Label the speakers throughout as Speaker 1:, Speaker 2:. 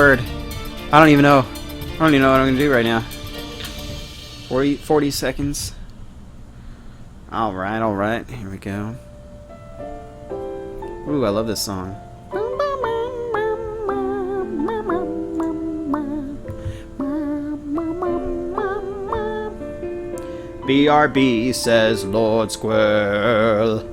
Speaker 1: word. I don't even know. I don't even know what I'm gonna do right now. 40 seconds. Alright. Here we go. Ooh, I love this song. BRB says Lord Squirrel.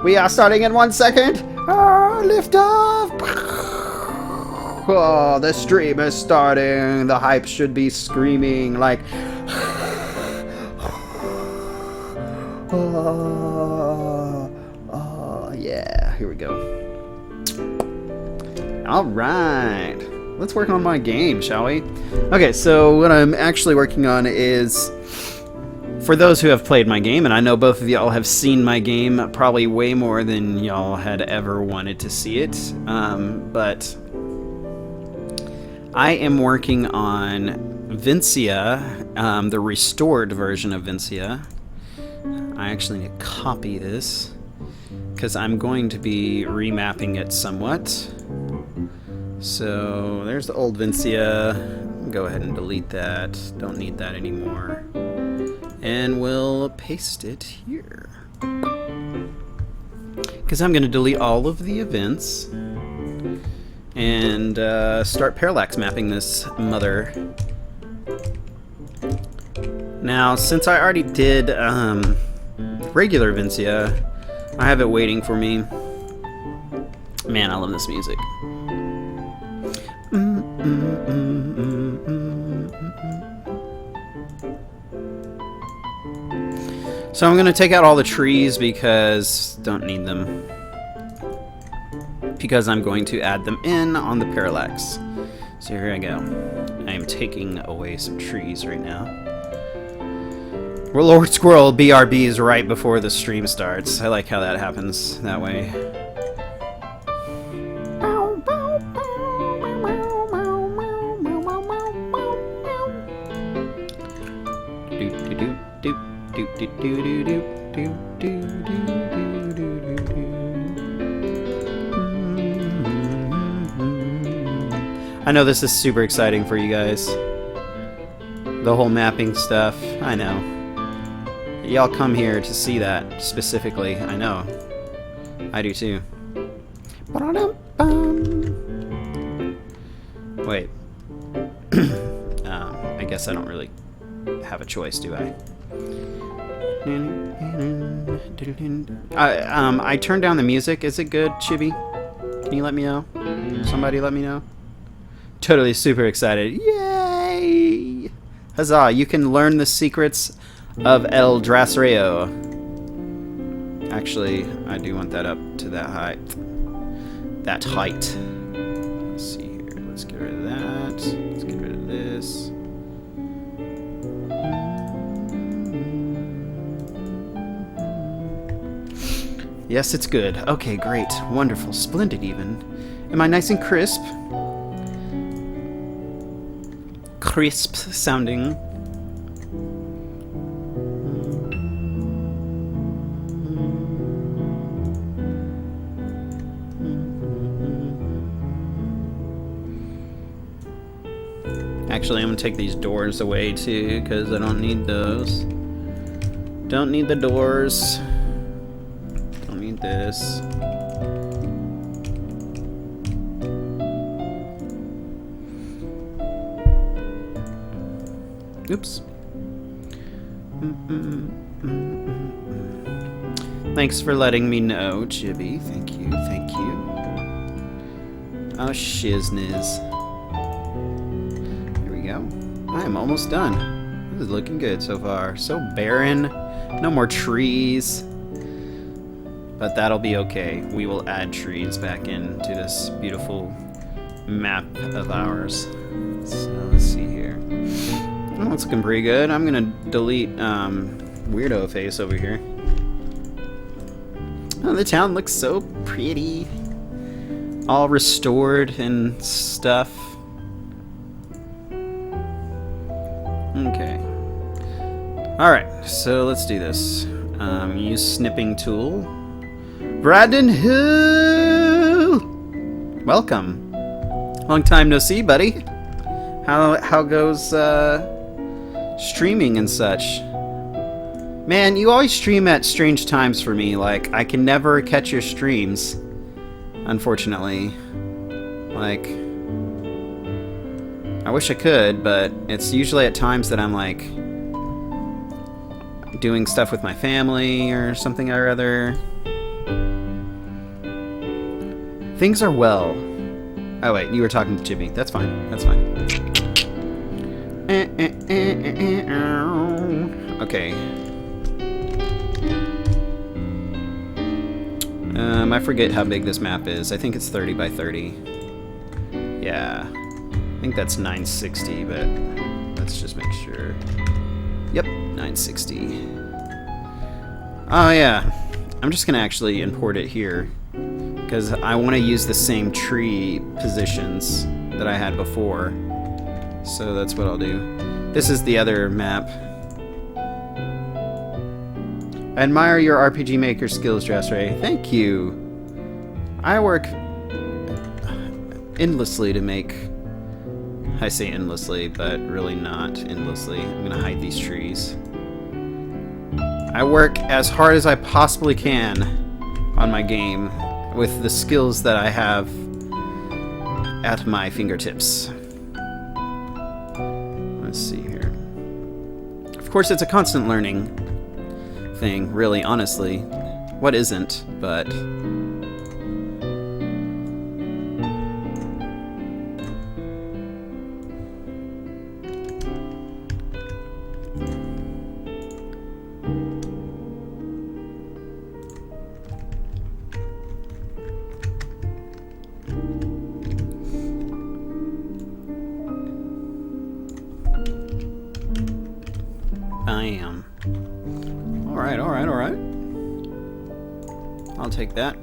Speaker 1: We are starting in 1 second. Lift off. Oh, the stream is starting. The hype should be screaming like. Yeah. Here we go. All right. Let's work on my game, shall we? Okay, so what I'm actually working on is, for those who have played my game, and I know both of y'all have seen my game probably way more than y'all had ever wanted to see it, but I am working on Vincia, the restored version of Vincia. I actually need to copy this, because I'm going to be remapping it somewhat. So there's the old Vincia. Go ahead and delete that. Don't need that anymore. And we'll paste it here. Because I'm going to delete all of the events and start parallax mapping this mother. Now, since I already did regular Vincia, I have it waiting for me. Man, I love this music. So I'm going to take out all the trees because don't need them. Because I'm going to add them in on the parallax. So here I go. I am taking away some trees right now. Well, Lord Squirrel BRBs right before the stream starts. I like how that happens that way. I know this is super exciting for you guys. The whole mapping stuff. I know. Y'all come here to see that specifically. I know. I do too. Wait. I guess I don't really have a choice, do I? I turned down the music. Is it good, Chibi? Can you let me know? Somebody let me know. Totally super excited. Yay! Huzzah, you can learn the secrets of El Drasreo. Actually, I do want that up to that height. That height. Let's see here. Let's get rid of that. Let's get rid of this. Yes, it's good. Okay, great. Wonderful. Splendid, even. Am I nice and crisp? Crisp sounding. Actually, I'm gonna take these doors away too, because I don't need those. Don't need the doors. Don't need this. Oops. Thanks for letting me know, Chibi. Thank you, thank you. Oh, shizniz. Here we go. I am almost done. This is looking good so far. So barren. No more trees. But that'll be okay. We will add trees back into this beautiful map of ours. So let's see here. Oh, that's looking pretty good. I'm gonna delete Weirdo Face over here. Oh, the town looks so pretty. all restored and stuff. Okay. Alright, so let's do this. Use snipping tool. Brandon Hill! Welcome. Long time no see, buddy. How goes streaming and such? Man, you always stream at strange times for me. Like, I can never catch your streams, unfortunately. Like, I wish I could, but it's usually at times that I'm like doing stuff with my family or something or other. Things are well. Oh wait, you were talking to Jimmy. That's fine. That's fine. Okay. I forget how big this map is. I think it's 30 by 30. Yeah. I think that's 960, but let's just make sure. Yep, 960. Oh yeah. I'm just gonna actually import it here, because I want to use the same tree positions that I had before. So that's what I'll do. This is the other map. I admire your RPG Maker skills, Dressray. Thank you. I work endlessly to make... I say endlessly, but really not endlessly. I'm gonna hide these trees. I work as hard as I possibly can on my game with the skills that I have at my fingertips. Let's see here. Of course, it's a constant learning thing, really, honestly. What isn't, but... Bam. Alright, alright, alright. I'll take that.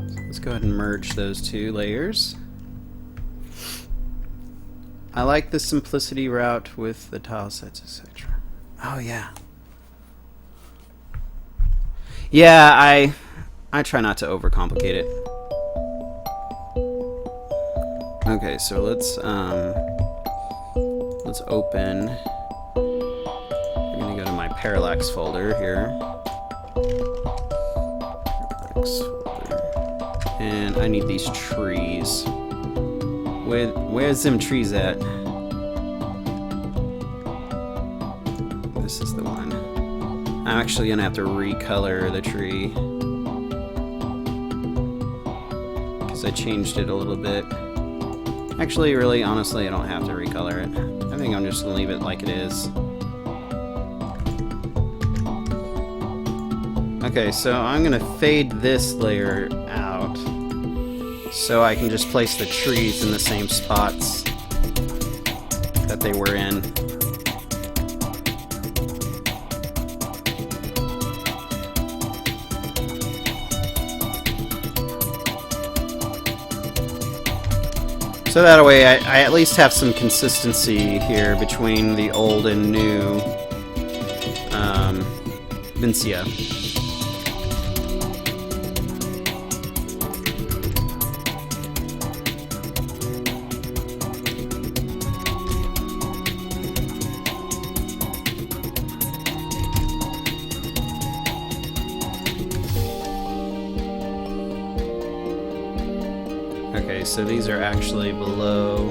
Speaker 1: So let's go ahead and merge those two layers. I like the simplicity route with the tile sets, etc. Oh yeah. Yeah, I try not to overcomplicate it. Okay, so let's open. I'm gonna go to my parallax folder here. Parallax folder. And I need these trees. Where's them trees at? This is the one. I'm actually gonna have to recolor the tree, because I changed it a little bit. Actually, really, honestly, I don't have to recolor it. I think I'm just gonna leave it like it is. Okay, so I'm gonna fade this layer out so I can just place the trees in the same spots that they were in. So that way I at least have some consistency here between the old and new Vincia. Okay, so these are actually below.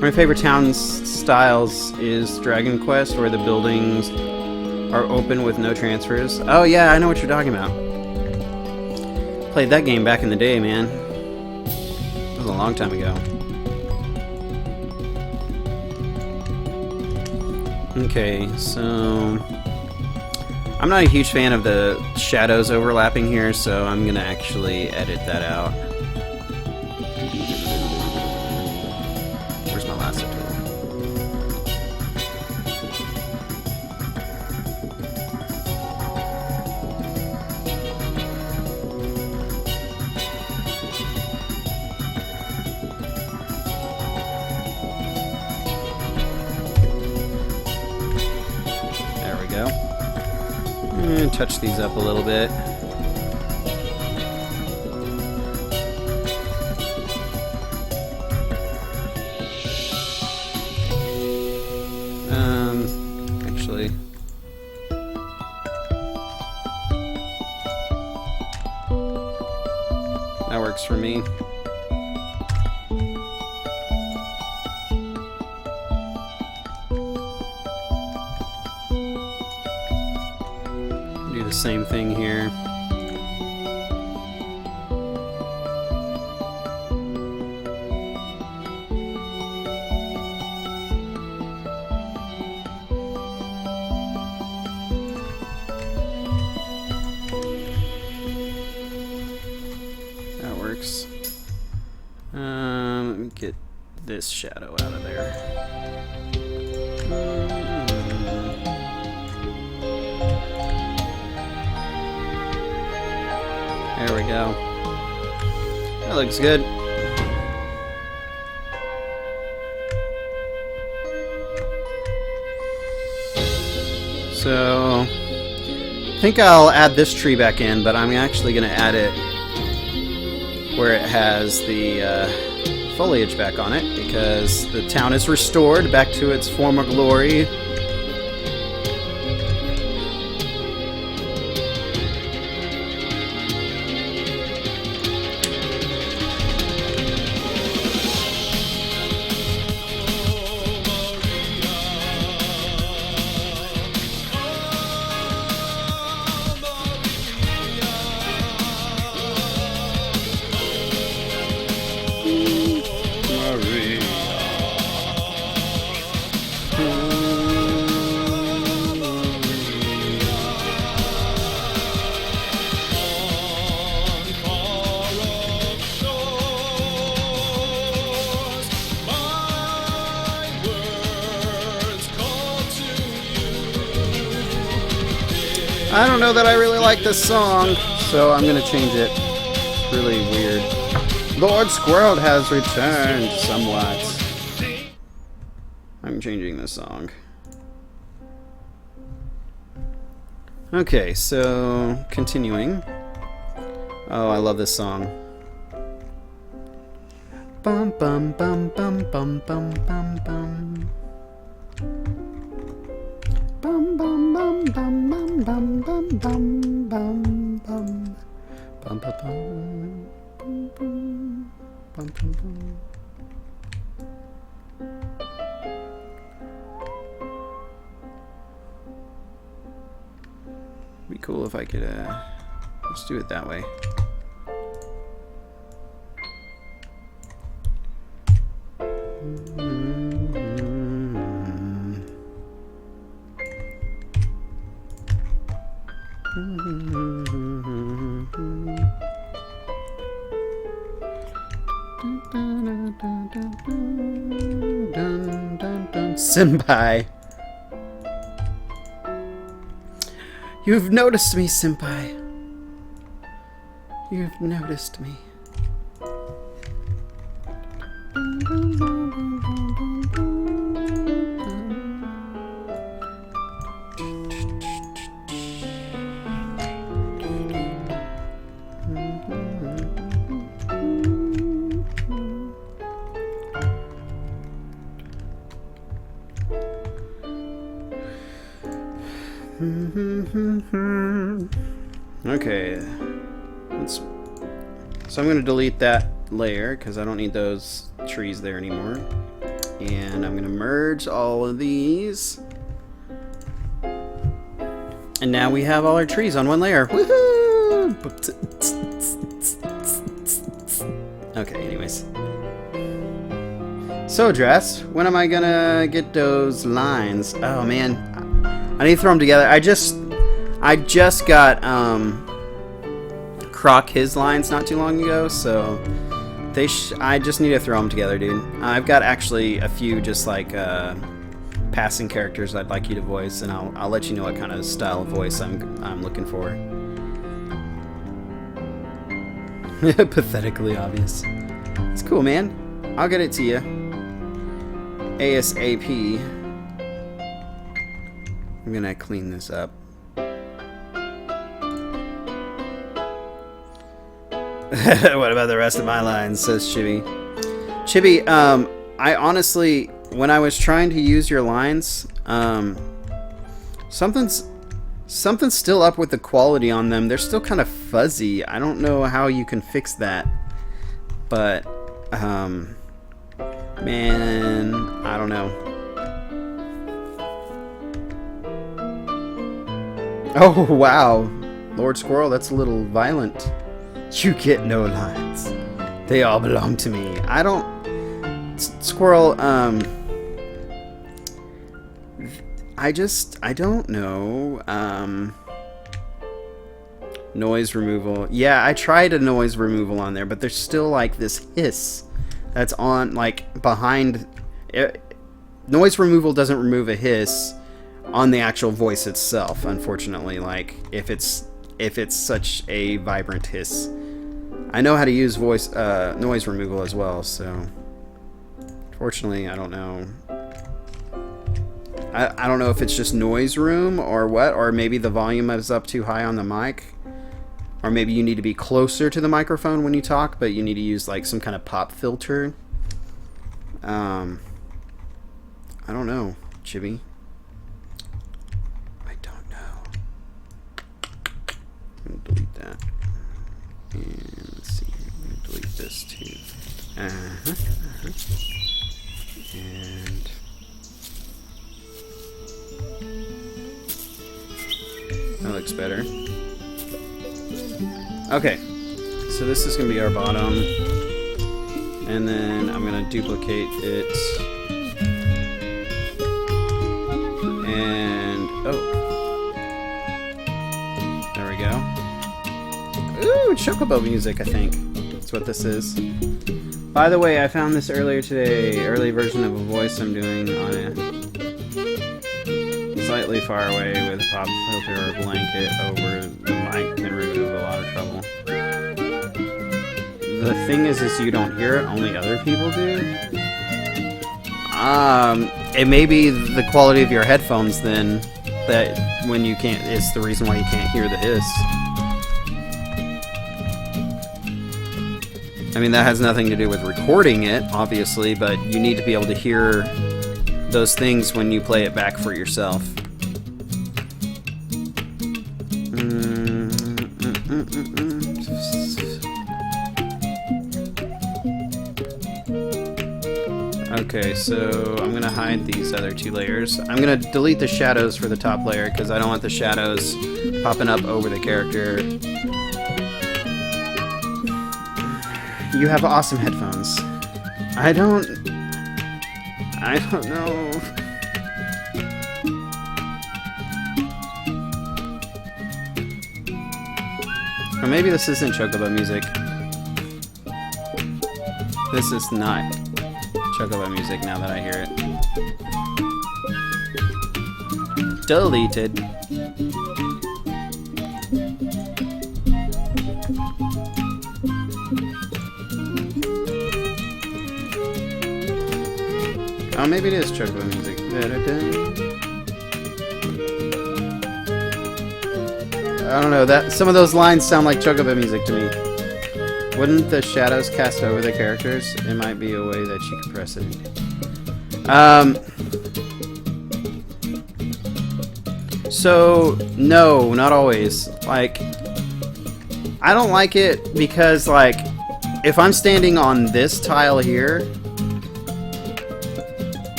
Speaker 1: My favorite town styles is Dragon Quest, where the buildings are open with no transfers. Oh yeah, I know what you're talking about. Played that game back in the day, man. That was a long time ago. Okay, so... I'm not a huge fan of the shadows overlapping here, so I'm gonna actually edit that out. Where's my lasso tool? Touch these up a little bit. Actually, that works for me. Do the same thing here. Let me get this shadow out of there. There we go. That looks good. So, I think I'll add this tree back in, but I'm actually going to add it where it has the foliage back on it, because the town is restored back to its former glory. I don't know that I really like this song, so I'm gonna change it. It's really weird. Lord Squirrel has returned somewhat. I'm changing this song. Okay, so continuing. Oh, I love this song. Bum bum bum bum bum bum bum bum. Bum bum bum bum bum bum bum bum bum bum bum bum bum bum bum bum. Be cool if I could let's do it that way. Senpai. You've noticed me, Senpai. You've noticed me. Okay, so I'm going to delete that layer because I don't need those trees there anymore, and I'm going to merge all of these, and now we have all our trees on one layer. Woohoo! Okay, anyways, so Dress, when am I gonna get those lines? Oh man, I need to throw them together. I just got Croc his lines not too long ago, so I just need to throw them together, dude. I've got actually a few just like passing characters I'd like you to voice, and I'll let you know what kind of style of voice I'm looking for. Pathetically obvious. It's cool, man. I'll get it to you ASAP. I'm gonna clean this up. What about the rest of my lines, says Chibi. Chibi, I honestly, when I was trying to use your lines, something's still up with the quality on them. They're still kind of fuzzy. I don't know how you can fix that. But, man, I don't know. Oh, wow. Lord Squirrel, that's a little violent. You get no lines. They all belong to me. I don't... Squirrel, I don't know. Noise removal. Yeah, I tried a noise removal on there, but there's still like this hiss that's on, like, behind it. Noise removal doesn't remove a hiss on the actual voice itself, unfortunately. Like, if it's such a vibrant hiss. I know how to use noise removal as well, so fortunately, I don't know. I don't know if it's just noise room or what, or maybe the volume is up too high on the mic, or maybe you need to be closer to the microphone when you talk, but you need to use like some kind of pop filter. I don't know, Chibi. I don't know. I'm gonna delete that. And let's see. I'm gonna delete this too. And that looks better. Okay, so this is going to be our bottom, and then I'm going to duplicate it, and, oh, there we go. Ooh, Chocobo music, I think. That's what this is. By the way, I found this earlier today, early version of a voice I'm doing on it. Slightly far away with a pop filter or blanket over the mic can remove a lot of trouble. The thing is you don't hear it, only other people do. It may be the quality of your headphones then, that when you can't, it's the reason why you can't hear the hiss. I mean, that has nothing to do with recording it, obviously, but you need to be able to hear those things when you play it back for yourself. Okay, so I'm gonna hide these other two layers. I'm gonna delete the shadows for the top layer because I don't want the shadows popping up over the character. You have awesome headphones. I don't know. Or maybe this isn't Chocobo music. This is not Chocobo music now that I hear it. Deleted. Oh, maybe it is Chocobo music. I don't know, that some of those lines sound like Chocobo music to me. Wouldn't the shadows cast over the characters? It might be a way that you compress it. So, no, not always. Like, I don't like it because, like, if I'm standing on this tile here,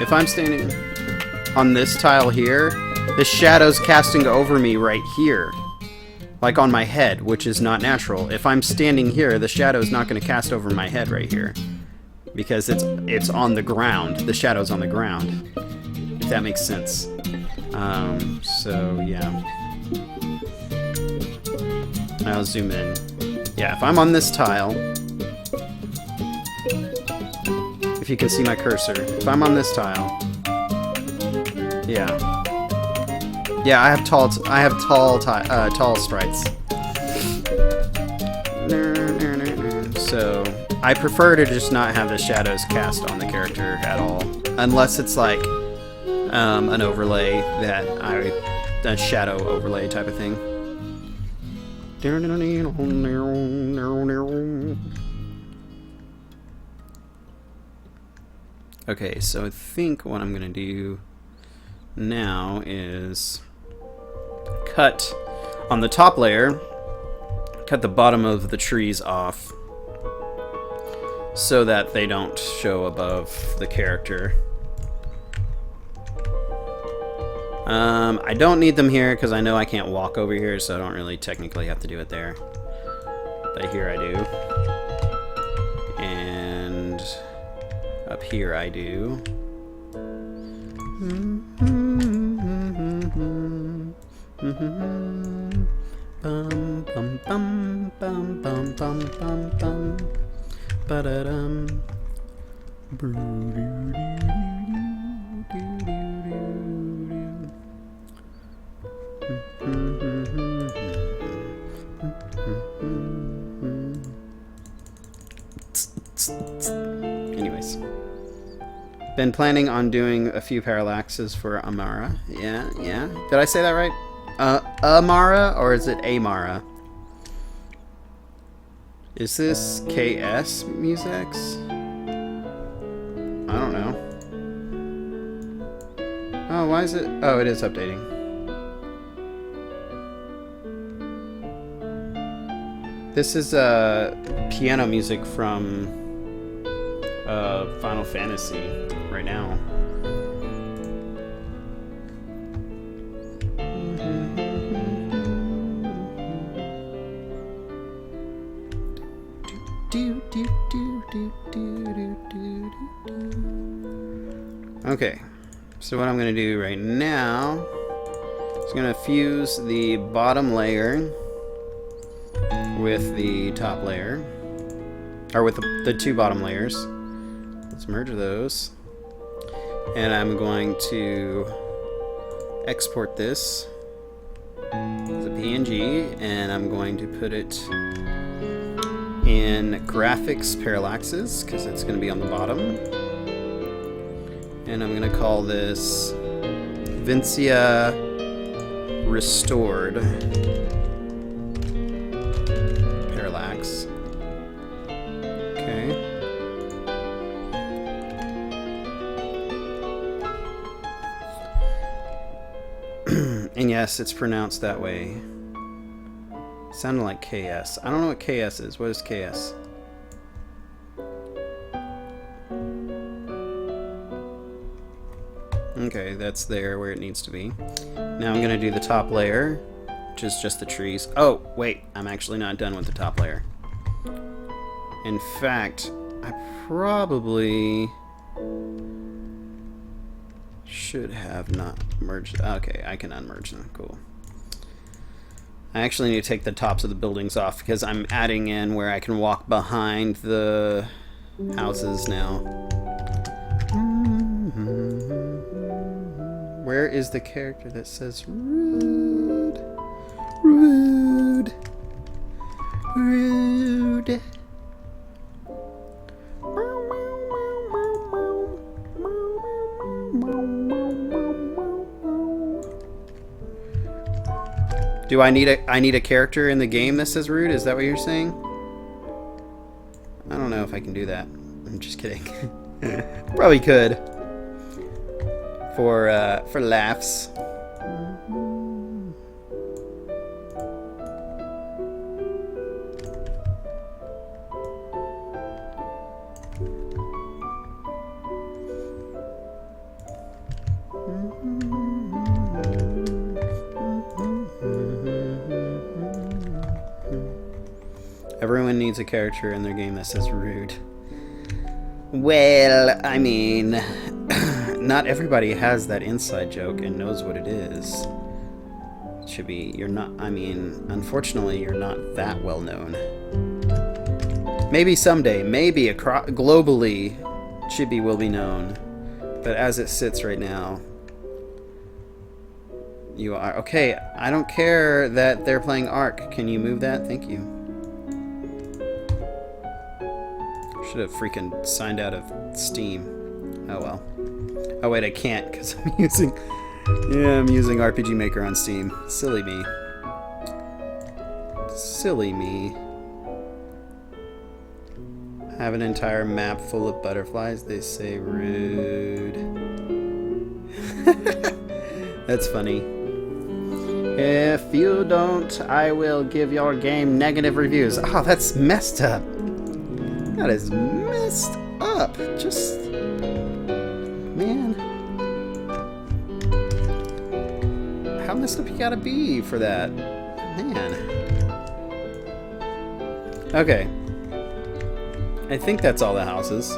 Speaker 1: if I'm standing on this tile here, the shadow's casting over me right here. Like on my head, which is not natural. If I'm standing here, the shadow's not going to cast over my head right here. Because it's on the ground. The shadow's on the ground. If that makes sense. So, yeah. I'll zoom in. Yeah, if I'm on this tile... If you can see my cursor. If I'm on this tile... Yeah. Yeah, I have tall sprites. So I prefer to just not have the shadows cast on the character at all, unless it's like an overlay a shadow overlay type of thing. Okay, so I think what I'm gonna do now is cut on the top layer, cut the bottom of the trees off so that they don't show above the character. I don't need them here because I know I can't walk over here, so I don't really technically have to do it there. But here I do. And up here I do. Bum bum bum bum bum bum bum bum ba-da-dum. Anyways, been planning on doing a few parallaxes for Amara. Yeah. Did I say that right? Amara, or is it Amara? Is this KS Musex? I don't know. Oh, why is it? Oh, it is updating. This is piano music from Final Fantasy right now. Okay, so what I'm going to do right now is going to fuse the bottom layer with the top layer, or with the two bottom layers. Let's merge those, and I'm going to export this as a PNG, and I'm going to put it in graphics parallaxes because it's going to be on the bottom, and I'm going to call this Vincia Restored Parallax. Okay. And yes, it's pronounced that way. Sounded like KS. I don't know what KS is. What is KS? Okay, that's there where it needs to be. Now I'm going to do the top layer, which is just the trees. Oh, wait, I'm actually not done with the top layer. In fact, I probably should have not merged. Okay, I can unmerge them. Cool. I actually need to take the tops of the buildings off because I'm adding in where I can walk behind the houses now. Where is the character that says rude? Rude. Rude. Do I need a character in the game that says rude? Is that what you're saying? I don't know if I can do that. I'm just kidding. Probably could. For laughs. Everyone needs a character in their game that says rude. Well, I mean, not everybody has that inside joke and knows what it is. It should be, you're not, I mean, unfortunately, you're not that well known. Maybe someday, maybe globally, Chibi will be known. But as it sits right now, you are. Okay, I don't care that they're playing Ark. Can you move that? Thank you. Should have freaking signed out of Steam. Oh well. Oh wait, I can't because I'm using RPG Maker on Steam. Silly me. Silly me. Have an entire map full of butterflies. They say rude. That's funny. If you don't, I will give your game negative reviews. Oh, that's messed up. That is messed up. Just... man. How messed up you gotta be for that? Man. Okay. I think that's all the houses.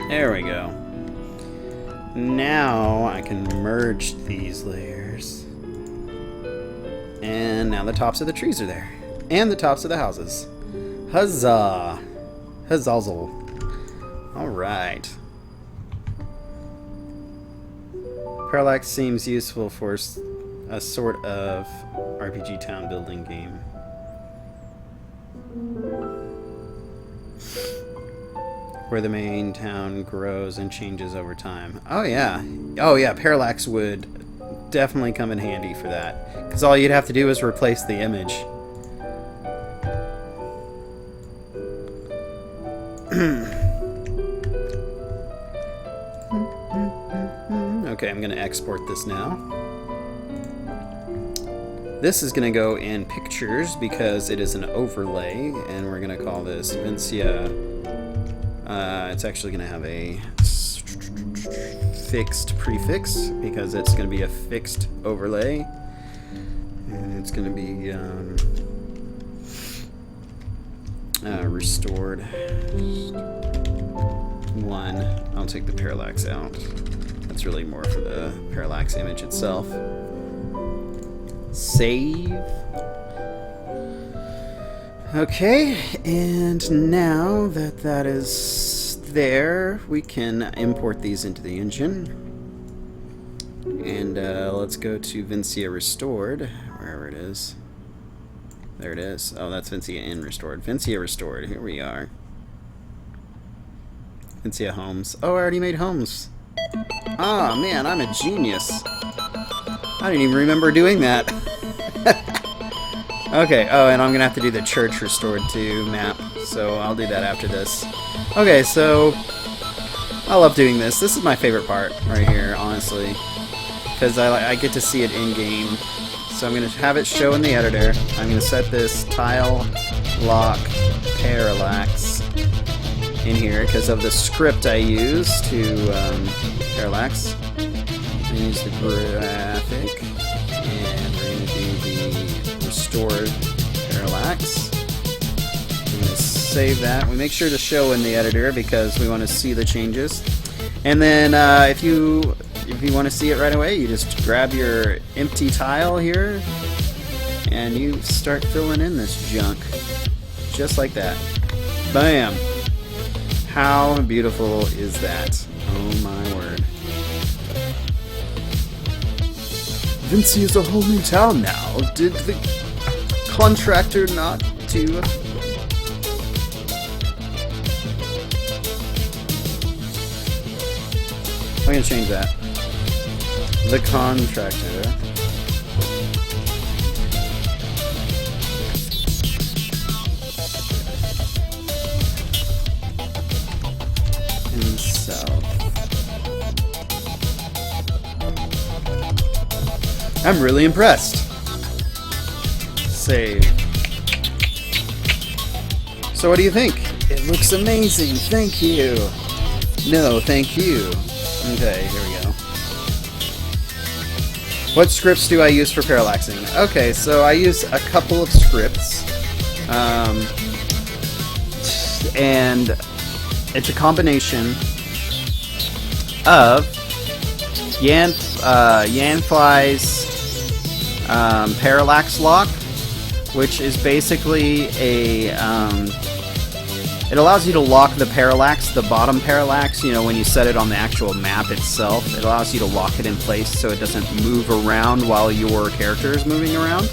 Speaker 1: There we go. Now I can merge these layers. And now the tops of the trees are there. And the tops of the houses. Huzzah! Huzzazzle. Alright. Parallax seems useful for a sort of RPG town building game. Where the main town grows and changes over time. Oh yeah. Oh yeah, Parallax would definitely come in handy for that. Because all you'd have to do is replace the image. Okay, I'm going to export this now. This is going to go in pictures because it is an overlay, and we're going to call this Vincia. It's actually going to have a fixed prefix because it's going to be a fixed overlay. And it's going to be restored 1. I'll take the parallax out. That's really more for the parallax image itself. Save. Okay, and now that that is there, we can import these into the engine. And let's go to Vincia Restored, wherever it is. There it is. Oh, that's Vincia in Restored. Vincia Restored, here we are. Vincia Homes. Oh, I already made homes. Ah, man, I'm a genius. I didn't even remember doing that. Okay, oh, and I'm gonna have to do the church restored too map, so I'll do that after this. Okay, so I love doing this. This is my favorite part right here, honestly, because I get to see it in game. So I'm gonna have it show in the editor. I'm gonna set this tile lock parallax in here because of the script I use to parallax. I use the graphic, and we're going to do the restored parallax. I'm going to save that. We make sure to show in the editor because we want to see the changes. And then if you want to see it right away, you just grab your empty tile here, and you start filling in this junk. Just like that. Bam! How beautiful is that? Oh my word. Vincia is a whole new town now. Did the contractor not do... I'm gonna change that. The contractor. I'm really impressed. Save. So what do you think? It looks amazing. Thank you. No, thank you. Okay, here we go. What scripts do I use for parallaxing? Okay, so I use a couple of scripts. And it's a combination of Yanfly's parallax lock, which is basically a it allows you to lock the parallax, the bottom parallax, you know, when you set it on the actual map itself. It allows you to lock it in place so it doesn't move around while your character is moving around.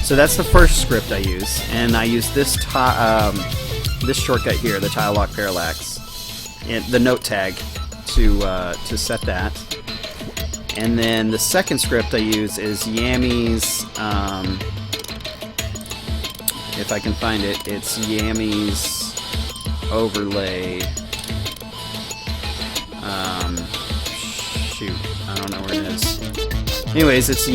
Speaker 1: So that's the first script I use, and I use this this shortcut here, the tile lock parallax, and the note tag to set that. And then the second script I use is Yammy's, if I can find it, it's Yammy's overlay. Shoot, I don't know where it is. Anyways, it's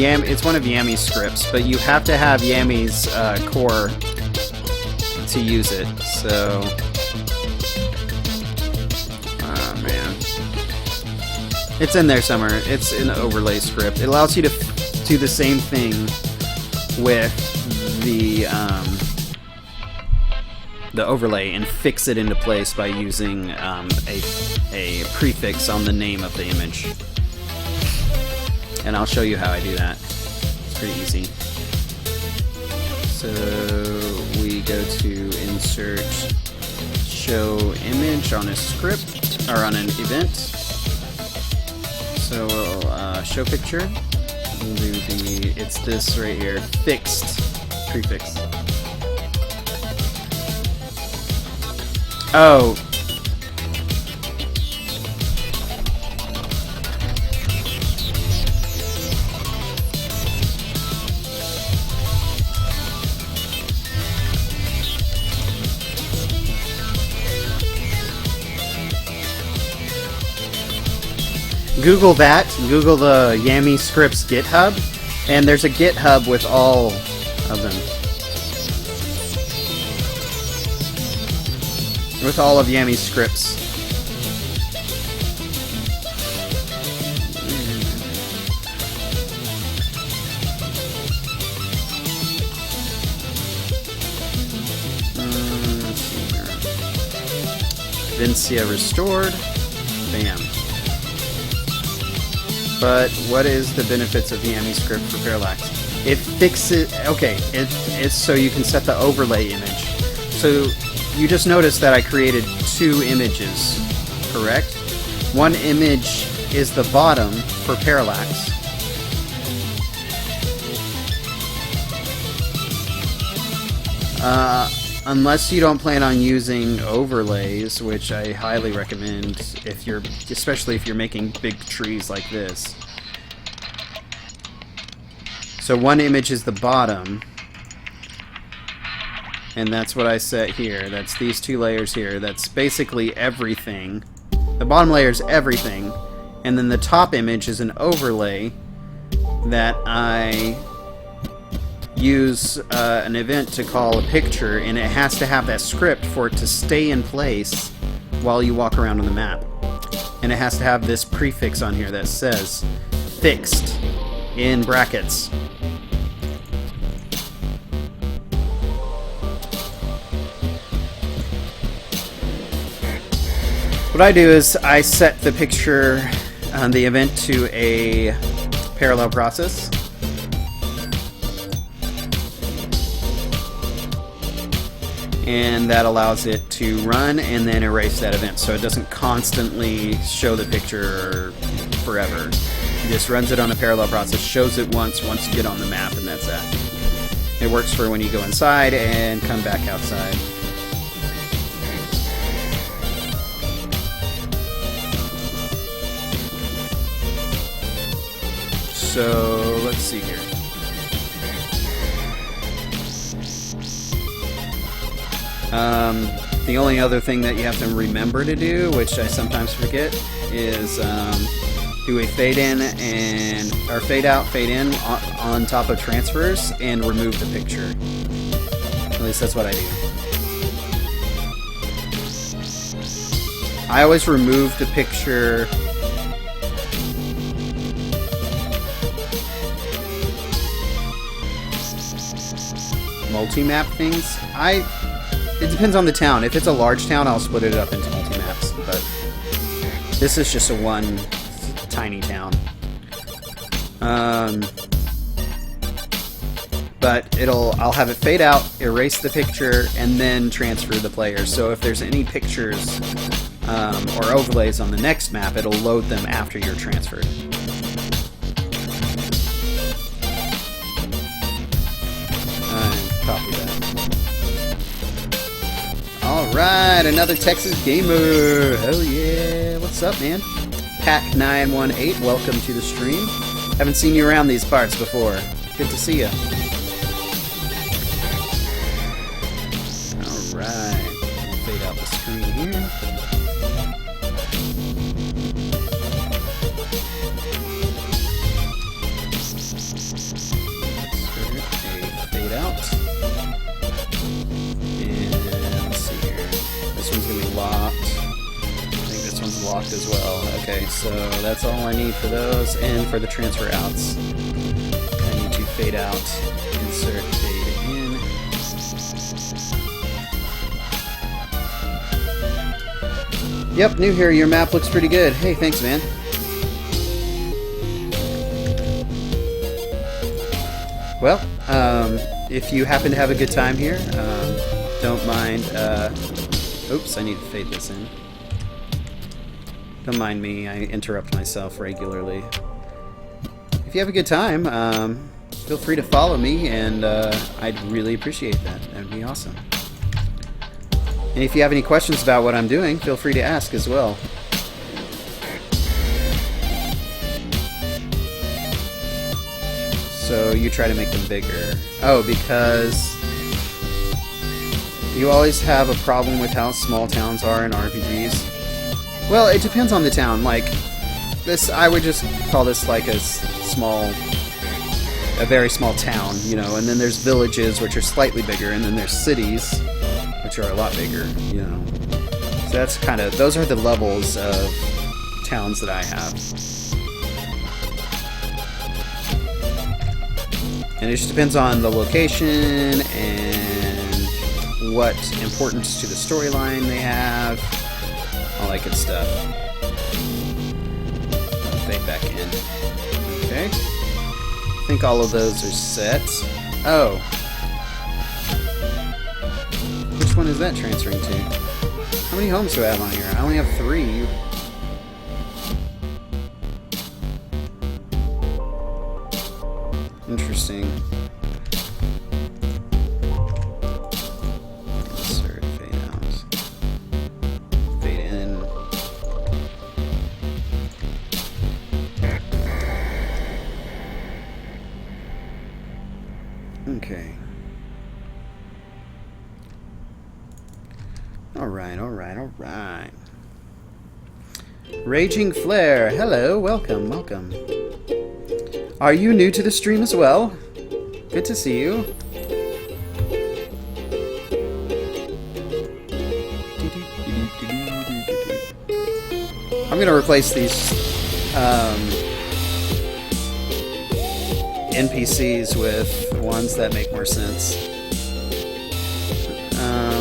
Speaker 1: one of Yammy's scripts, but you have to have Yammy's core to use it. So, oh man, it's in there somewhere. It's an overlay script. It allows you to do the same thing with the overlay and fix it into place by using a prefix on the name of the image. And I'll show you how I do that. It's pretty easy. So we go to insert show image on a script or on an event. So we'll show picture. We'll do it's this right here, fixed prefix. Oh. Google that. Google the Yammy Scripts GitHub, and there's a GitHub with all of them. With all of Yammy's scripts. Let's see here. Vincia restored. Bam. But what is the benefits of the Yammy script for Parallax? It fixes. Okay, it's so you can set the overlay image. So you just noticed that I created two images, correct? One image is the bottom for Parallax. Unless you don't plan on using overlays, which I highly recommend especially if you're making big trees like this. So one image is the bottom. And that's what I set here. That's these two layers here. That's basically everything. The bottom layer is everything. And then the top image is an overlay that I use an event to call a picture, and it has to have that script for it to stay in place while you walk around on the map. And it has to have this prefix on here that says fixed in brackets. What I do is I set the picture on the event to a parallel process. And that allows it to run and then erase that event, so it doesn't constantly show the picture forever. It just runs it on a parallel process, shows it once you get on the map, and that's that. It works for when you go inside and come back outside. So let's see here. The only other thing that you have to remember to do, which I sometimes forget, is do a fade in or fade out, fade in on top of transfers and remove the picture. At least that's what I do. I always remove the picture multi-map things. It depends on the town. If it's a large town, I'll split it up into multi-maps, but this is just a one tiny town. But I'll have it fade out, erase the picture, and then transfer the player. So if there's any pictures or overlays on the next map, it'll load them after you're transferred. Copy that. Alright, another Texas gamer. Hell yeah. What's up, man? Pack918, welcome to the stream. Haven't seen you around these parts before. Good to see you. Alright, fade out the screen here. Fade out. And let's see here. This one's gonna be locked. I think this one's locked as well. Okay, so that's all I need for those. And for the transfer outs, I need to fade out, insert, fade in. Yep, new here. Your map looks pretty good. Hey, thanks, man. Well, if you happen to have a good time here, don't mind, oops, I need to fade this in. Don't mind me, I interrupt myself regularly. If you have a good time, feel free to follow me, and I'd really appreciate that. That'd be awesome. And if you have any questions about what I'm doing, feel free to ask as well. So you try to make them bigger. Oh, because you always have a problem with how small towns are in RPGs. Well, it depends on the town. Like this, I would just call this like a very small town, you know. And then there's villages, which are slightly bigger, and then there's cities, which are a lot bigger, you know. So that's kind of, those are the levels of towns that I have. And it just depends on the location and what importance to the storyline they have, all that good stuff. Fade back in. Okay. I think all of those are set. Oh. Which one is that transferring to? How many homes do I have on here? I only have 3. Interesting. Insert, fade out. Fade in. Okay. Alright. Raging Flare, hello, welcome. Are you new to the stream as well? Good to see you. I'm gonna replace these NPCs with ones that make more sense.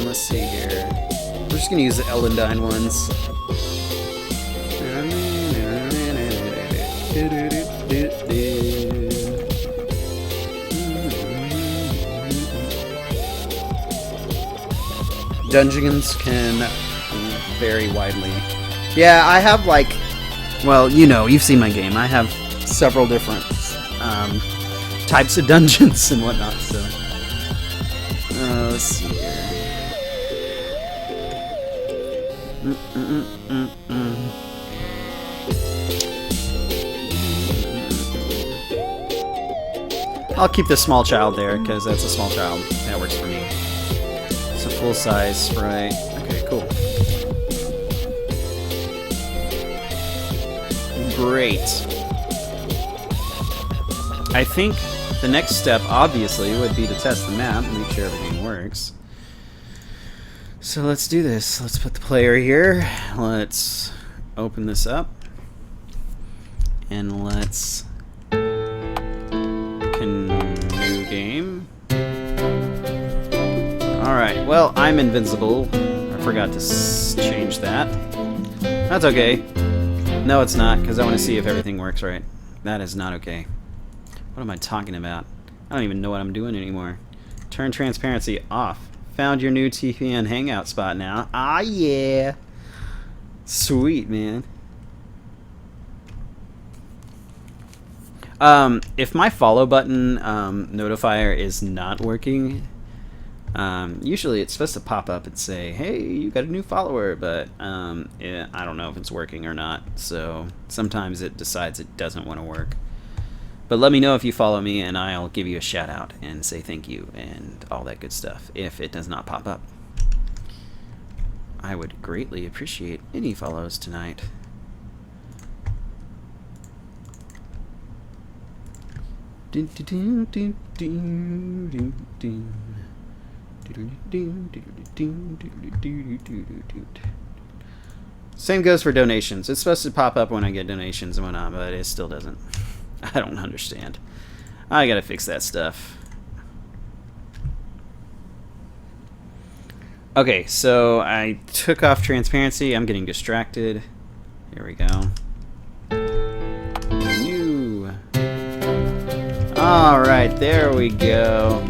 Speaker 1: Let's see here. We're just gonna use the Eldendine ones. Dungeons can vary widely. Yeah, I have like, well, you know, you've seen my game. I have several different types of dungeons and whatnot, so. Let's see here. I'll keep the small child there, because that's a small child. That works for me. It's a full-size sprite. Okay, cool. Great. I think the next step, obviously, would be to test the map and make sure everything works. So let's do this. Let's put the player here. Let's open this up. And let's... new game. Alright, well, I'm invincible. I forgot to change that. That's okay. No, it's not, because I want to see if everything works right. That is not okay. What am I talking about? I don't even know what I'm doing anymore. Turn transparency off. Found your new TPN hangout spot now. Ah, yeah. Sweet, man. If my follow button notifier is not working, Usually it's supposed to pop up and say, hey, you got a new follower, but I don't know if it's working or not. So sometimes it decides it doesn't want to work. But let me know if you follow me, and I'll give you a shout out and say thank you and all that good stuff if it does not pop up. I would greatly appreciate any follows tonight. Same goes for donations. It's supposed to pop up when I get donations and whatnot, but it still doesn't. I don't understand. I gotta fix that stuff. Okay, so I took off transparency. I'm getting distracted. Here we go. New. Alright, there we go.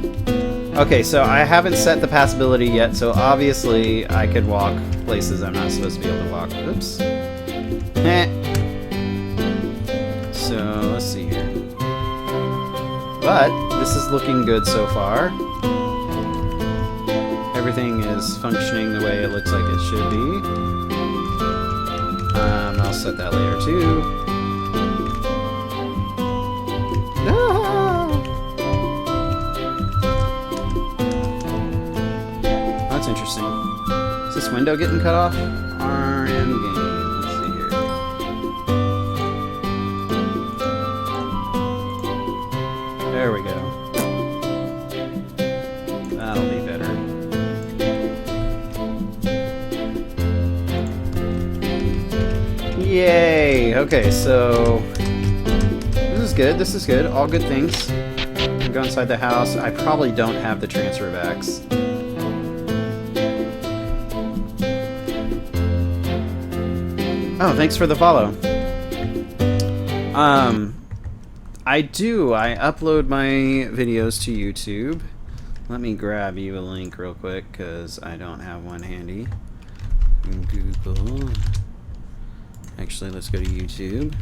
Speaker 1: Okay, so I haven't set the passability yet, so obviously I could walk places I'm not supposed to be able to walk. Oops. So, let's see here. But, this is looking good so far. Everything is functioning the way it looks like it should be. I'll set that later too. Ah! That's interesting. Is this window getting cut off? RM game. Let's see here. There we go. That'll be better. Yay! Okay, so this is good. This is good. All good things. I'm going inside the house. I probably don't have the transfer backs. Oh, thanks for the follow. I do. I upload my videos to YouTube. Let me grab you a link real quick because I don't have one handy. Google. Actually, let's go to YouTube.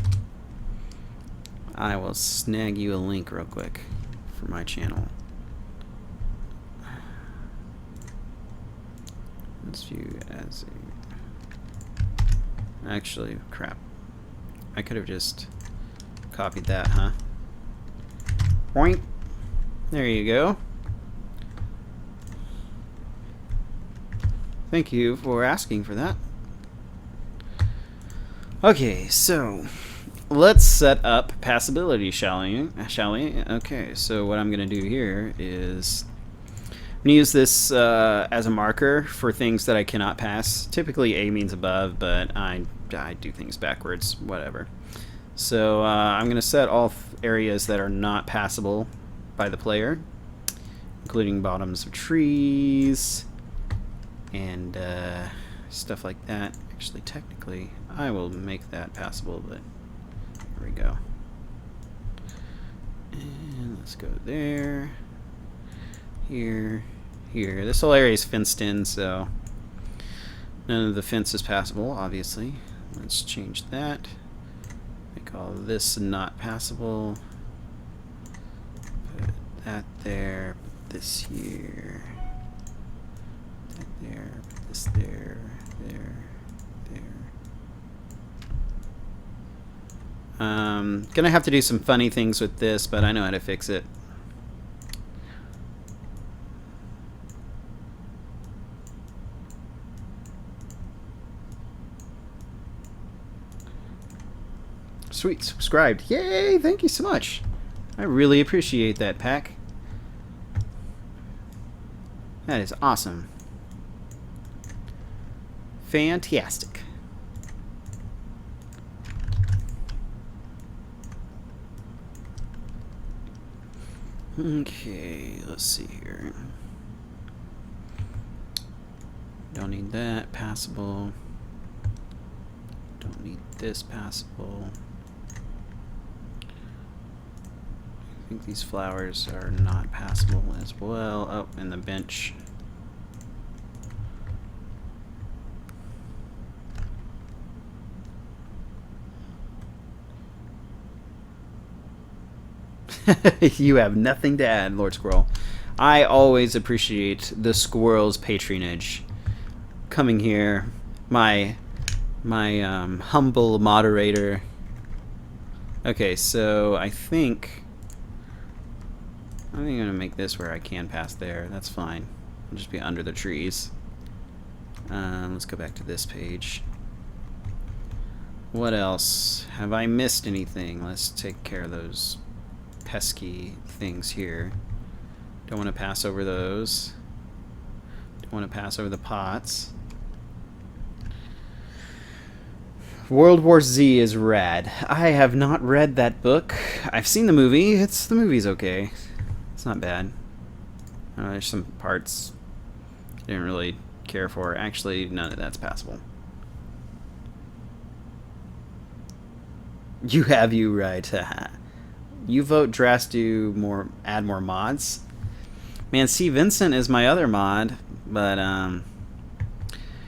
Speaker 1: I will snag you a link real quick for my channel. Let's view as a... Actually, crap. I could have just copied that, huh? Boink. There you go. Thank you for asking for that. Okay, so let's set up passability, shall we? Okay, so what I'm going to do here is I'm going to use this as a marker for things that I cannot pass. Typically A means above, but I do things backwards, whatever. So I'm going to set all areas that are not passable by the player, including bottoms of trees and stuff like that. Actually, technically, I will make that passable, but there we go. And let's go there, here, here. This whole area is fenced in, so none of the fence is passable, obviously. Let's change that. Make all of this not passable. Put that there, put this here. Put that there, put this there, there. Gonna have to do some funny things with this, but I know how to fix it. Sweet, subscribed. Yay, thank you so much. I really appreciate that, Pack. That is awesome. Fantastic. Okay, let's see here. Don't need that. Passable. Don't need this passable. I think these flowers are not passable as well. Oh, and the bench. You have nothing to add, Lord Squirrel. I always appreciate the squirrel's patronage. Coming here, my humble moderator. Okay, so I think I'm gonna make this where I can pass there. That's fine. I'll just be under the trees. Let's go back to this page. What else? Have I missed anything? Let's take care of those pesky things here. Don't want to pass over those. Don't want to pass over the pots. World War Z is rad. I have not read that book. I've seen the movie. The movie's okay. It's not bad. There's some parts I didn't really care for. Actually, none of that's passable. You have you right. You vote Drastu add more mods. Man, C. Vincent is my other mod, but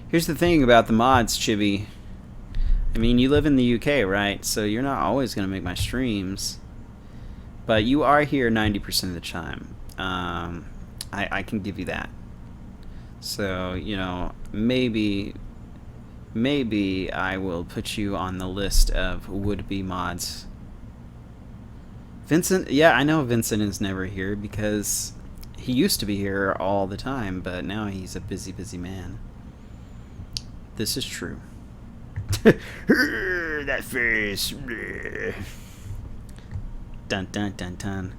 Speaker 1: here's the thing about the mods, Chibi. I mean, you live in the UK, right? So you're not always going to make my streams. But you are here 90% of the time. I can give you that. So, you know, maybe I will put you on the list of would-be mods. Vincent, yeah, I know Vincent is never here because he used to be here all the time, but now he's a busy, busy man. This is true. That face. Dun dun dun dun.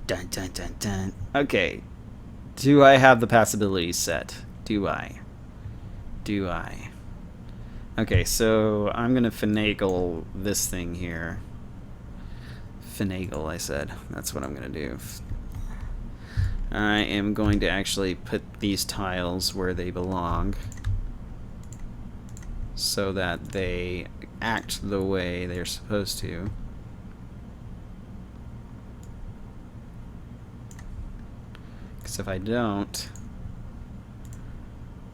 Speaker 1: Dun dun dun dun. Okay. Do I have the passabilities set? Do I? Okay, so I'm gonna finagle this thing here. Finagle, I said. That's what I'm gonna do. I am going to actually put these tiles where they belong, so that they act the way they're supposed to. Because if I don't,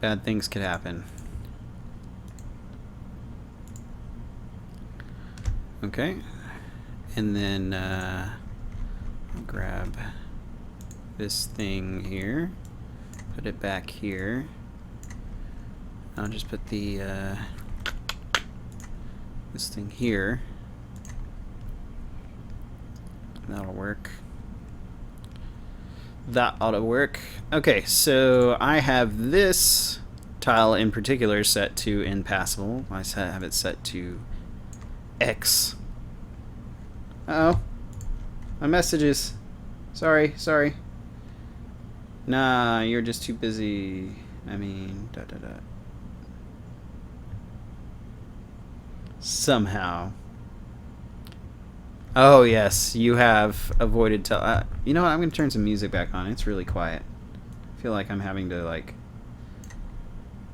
Speaker 1: bad things could happen. Okay, and then grab this thing here, put it back here. I'll just put the this thing here. That'll work. That ought to work. Okay, so I have this tile in particular set to impassable. I have it set to X. Uh-oh. My messages. Sorry. Nah, you're just too busy. I mean, Somehow. Oh, yes, you have avoided you know what, I'm going to turn some music back on. It's really quiet. I feel like I'm having to, like,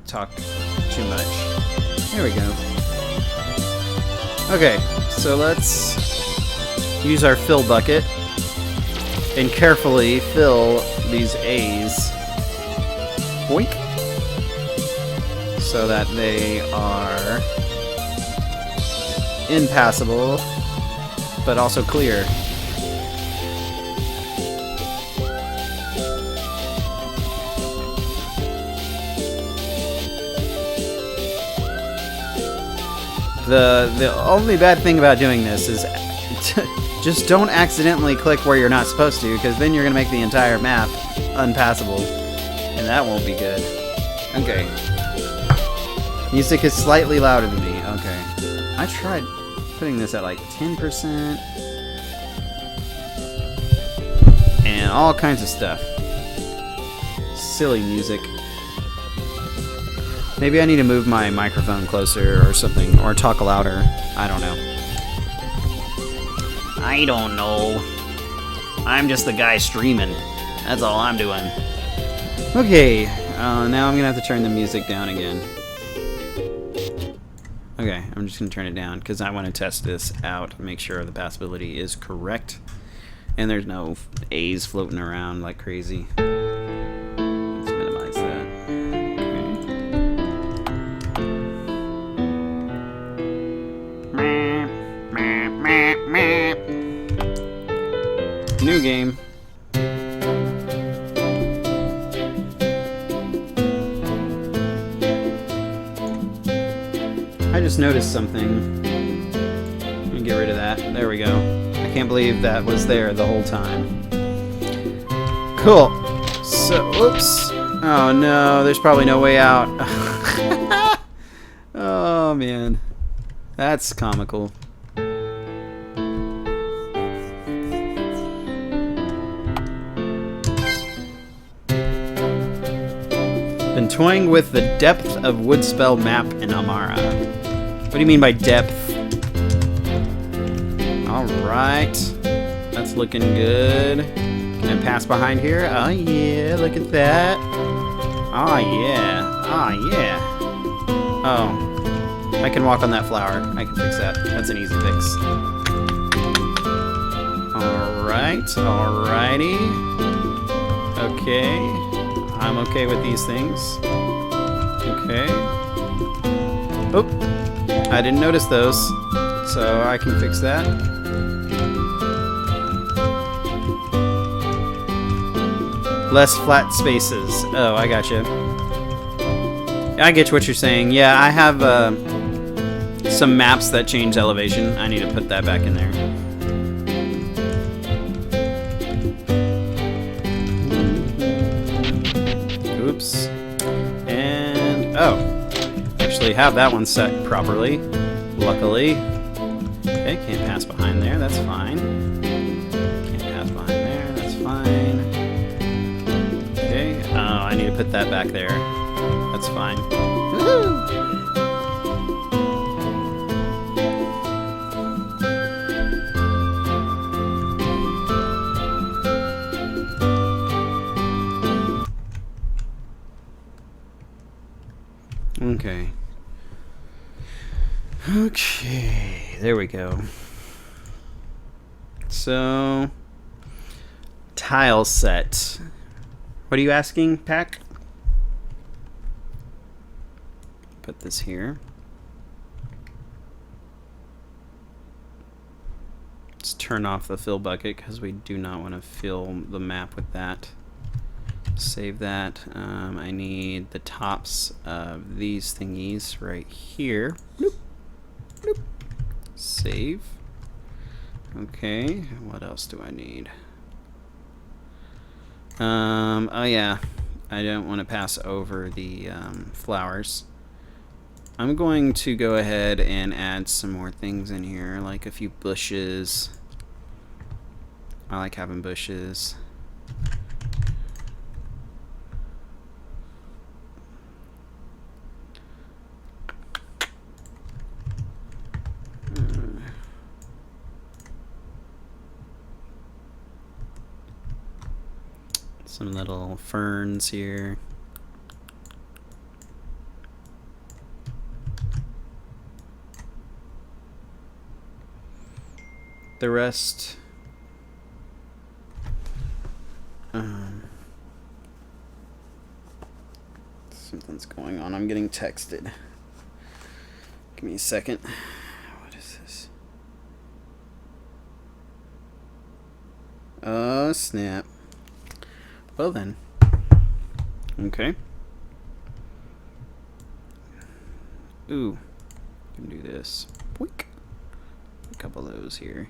Speaker 1: talk too much. There we go. Okay, so let's use our fill bucket and carefully fill these A's. Boink. So that they are impassable, but also clear. The only bad thing about doing this is just don't accidentally click where you're not supposed to, because then you're going to make the entire map unpassable, and that won't be good. Okay. Music is slightly louder than me. Okay. I tried putting this at like 10% and all kinds of stuff. Silly music. Maybe I need to move my microphone closer or something, or talk louder. I don't know. I'm just the guy streaming. That's all I'm doing. Okay, now I'm gonna have to turn the music down again. Okay, I'm just gonna turn it down because I want to test this out, make sure the passability is correct, and there's no A's floating around like crazy. Let's minimize that. Okay. New game. just noticed something. Let me get rid of that. There we go. I can't believe that was there the whole time. Cool. So, oops. Oh no, there's probably no way out. Oh man. That's comical. Been toying with the depth of Woodspell map in Amara. What do you mean by depth? Alright. That's looking good. Can I pass behind here? Oh yeah, look at that. Oh yeah. Oh yeah. Oh. I can walk on that flower. I can fix that. That's an easy fix. Alright. Alrighty. Okay. I'm okay with these things. Okay. Oh, I didn't notice those, so I can fix that. Less flat spaces. Oh, I gotcha. I get what you're saying. Yeah, I have some maps that change elevation. I need to put that back in there. Oops. And, oh. Actually have that one set properly. Luckily. Okay, can't pass behind there. That's fine. Can't pass behind there. That's fine. Okay. Oh, I need to put that back there. That's fine. Woohoo! Okay. Okay, there we go. So, tile set. What are you asking, Pack? Put this here. Let's turn off the fill bucket because we do not want to fill the map with that. Save that. I need the tops of these thingies right here. Bloop. Bloop. Save. Okay, what else do I need? Oh yeah, I don't want to pass over the flowers. I'm going to go ahead and add some more things in here, like a few bushes. I like having bushes. Some little ferns here. The rest, something's going on. I'm getting texted. Give me a second. What is this? Oh, snap. Well then. Okay. Ooh. Can do this. Boink. A couple of those here.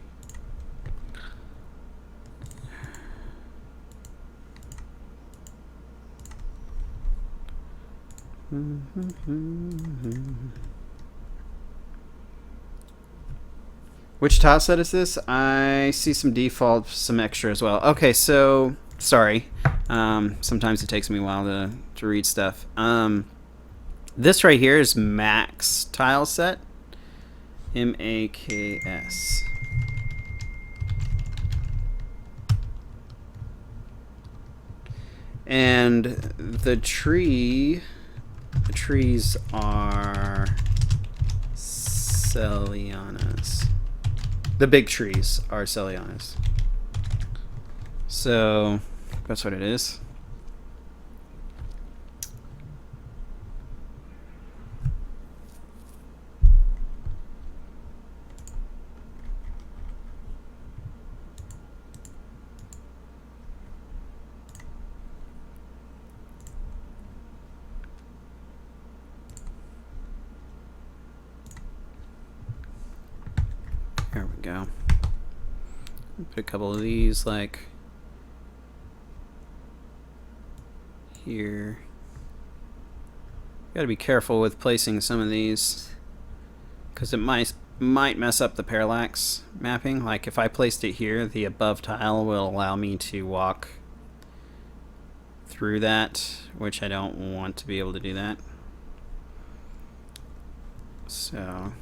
Speaker 1: Which tile set is this? I see some default, some extra as well. Okay, so sorry. Sometimes it takes me a while to read stuff. This right here is Max tile set. M-A-K-S. And the trees are Celianas. The big trees are Celianas. So that's what it is. we go. Put a couple of these like here. Got to be careful with placing some of these because it might mess up the parallax mapping. Like if I placed it here, the above tile will allow me to walk through that, which I don't want to be able to do that. So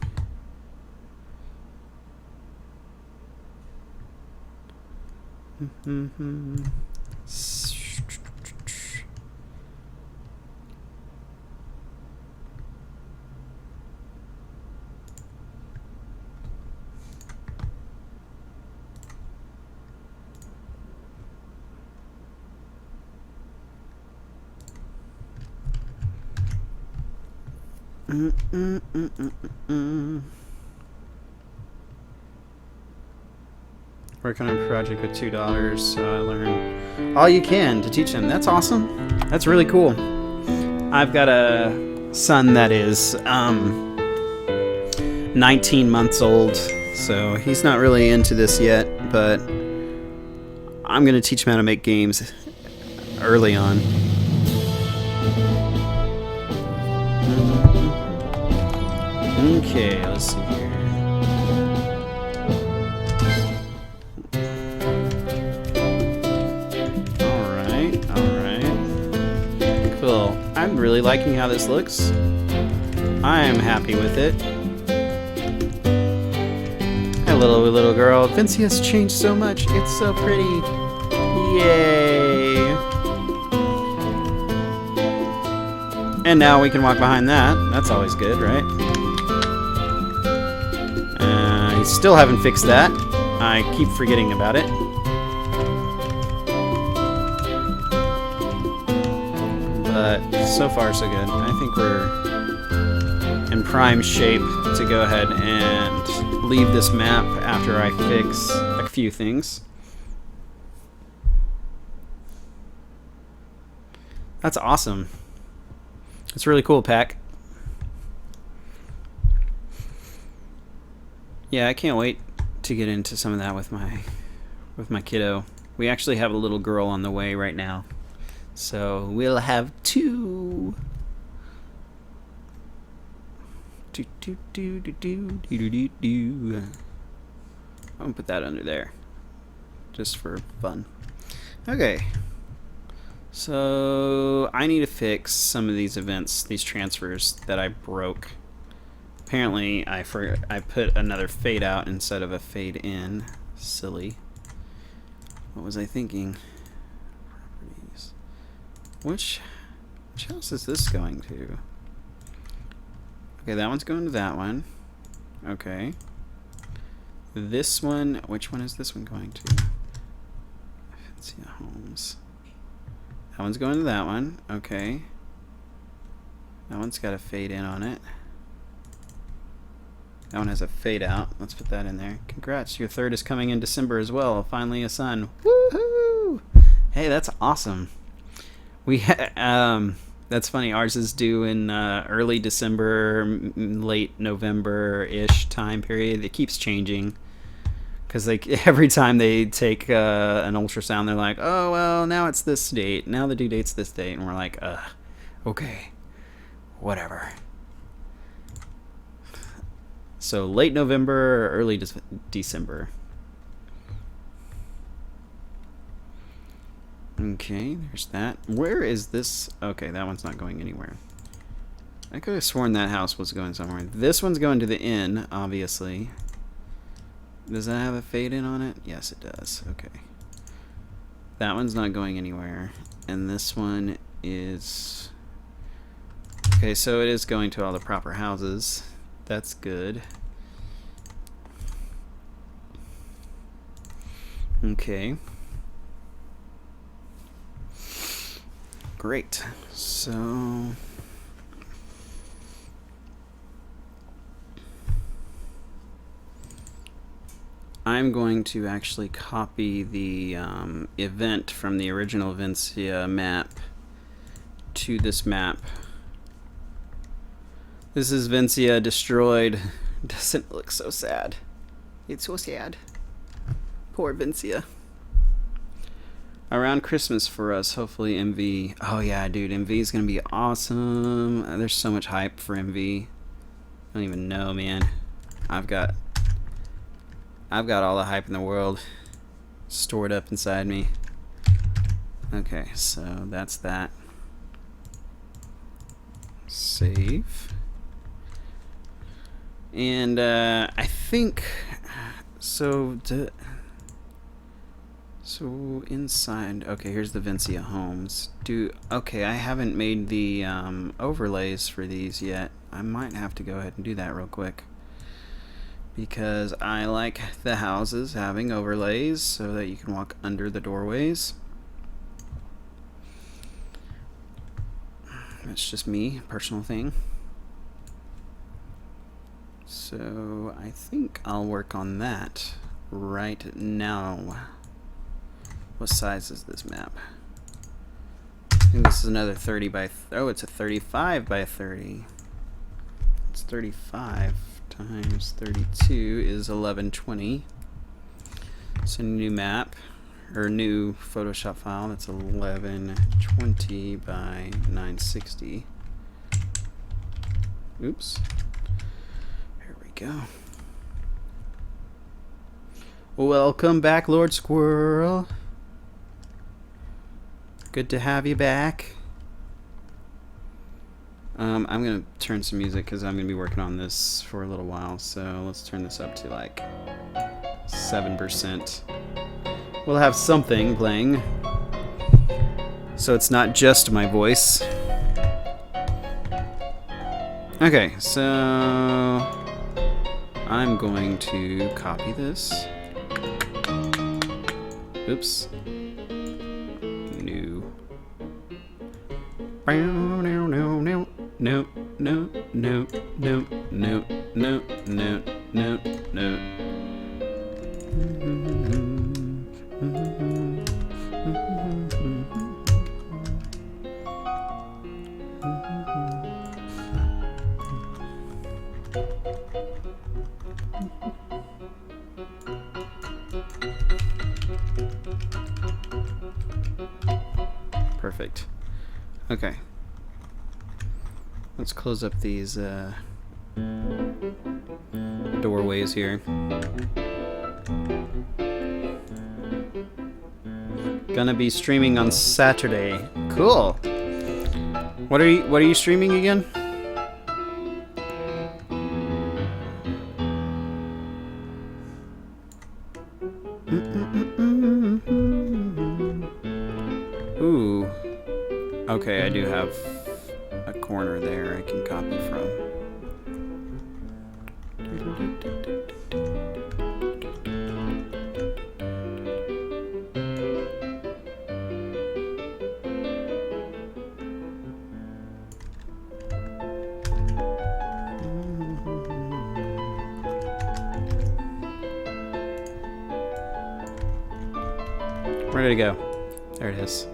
Speaker 1: working on a project with $2, so I learn all you can to teach them. That's awesome. That's really cool. I've got a son that is 19 months old, so he's not really into this yet, but I'm going to teach him how to make games early on. Okay, let's see here. Alright. Cool. I'm really liking how this looks. I am happy with it. Hello, little girl. Vinci has changed so much. It's so pretty. Yay. And now we can walk behind that. That's always good, right? Still haven't fixed that. I keep forgetting about it. But so far so good. I think we're in prime shape to go ahead and leave this map after I fix a few things. That's awesome. That's really cool, Pack. Yeah, I can't wait to get into some of that with my kiddo. We actually have a little girl on the way right now, so we'll have two. I'm gonna put that under there, just for fun. Okay. So I need to fix some of these events, these transfers that I broke. Apparently, I put another fade out instead of a fade in. Silly. What was I thinking? Properties. Which house is this going to? Okay, that one's going to that one. Okay. This one, which one is this one going to? Fancy homes. That one's going to that one. Okay. That one's got a fade in on it. That one has a fade out. Let's put that in there. Congrats, your third is coming in December as well. Finally a son. Woohoo! Hey, that's awesome. That's funny. Ours is due in early December, late November-ish time period. It keeps changing because every time they take an ultrasound, they're like, "Oh well, now it's this date. Now the due date's this date," and we're like, okay, whatever." So late November or early December. Okay, there's that. Where is this? Okay, that one's not going anywhere. I could have sworn that house was going somewhere. This one's going to the inn, obviously. Does that have a fade in on it? Yes, it does. Okay. That one's not going anywhere. And this one is... Okay, so it is going to all the proper houses. That's good. Okay. Great. So I'm going to actually copy the event from the original Vincia map to this map. This is Vincia destroyed. Doesn't it look so sad? It's so sad. Poor Vincia. Around Christmas for us, hopefully MV. Oh yeah, dude, MV is gonna be awesome. There's so much hype for MV. I don't even know, man. I've got all the hype in the world stored up inside me. Okay, so that's that. Save. And I think so. So inside, okay, here's the Vincia homes. Okay, I haven't made the overlays for these yet. I might have to go ahead and do that real quick, because I like the houses having overlays so that you can walk under the doorways. That's just me, personal thing. So I think I'll work on that right now. What size is this map? I think this is another 30 by... oh, it's a 35 by 30. It's 35 times 32 is 1120. It's a new map, or new Photoshop file. That's 1120 by 960. Oops. Here we go. Welcome back, Lord Squirrel. Good to have you back. I'm gonna turn some music because I'm gonna be working on this for a little while. So let's turn this up to like 7%. We'll have something playing, so it's not just my voice. Okay, so I'm going to copy this. Oops. New. No, no, no, no, no, no, no, no, no, no, no, no. Perfect. Okay. Let's close up these doorways here. Gonna be streaming on Saturday. Cool. What are you streaming again? Ooh. Okay, I do have a corner there I can copy from. Where did it go? There it is.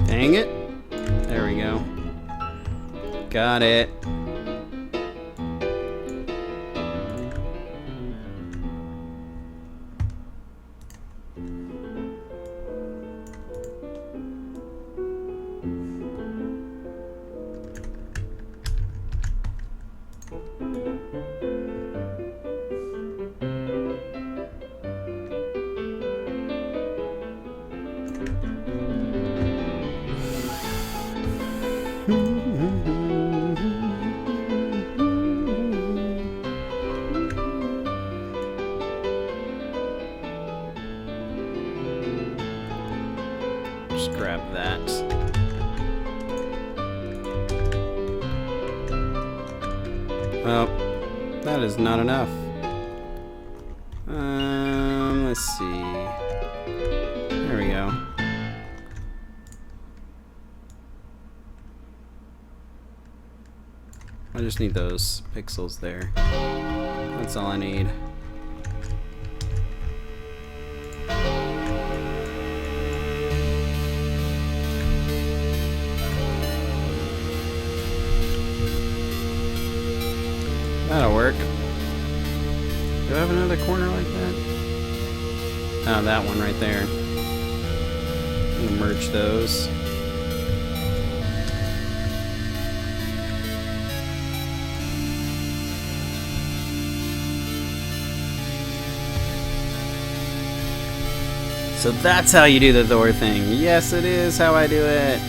Speaker 1: Dang it. There we go. Got it. Just grab that. Well, that is not enough. Let's see. There we go. I just need those pixels there. That's all I need. That'll work. Do I have another corner like that? Oh, that one right there. I'm gonna merge those. So that's how you do the Thor thing. Yes, it is how I do it.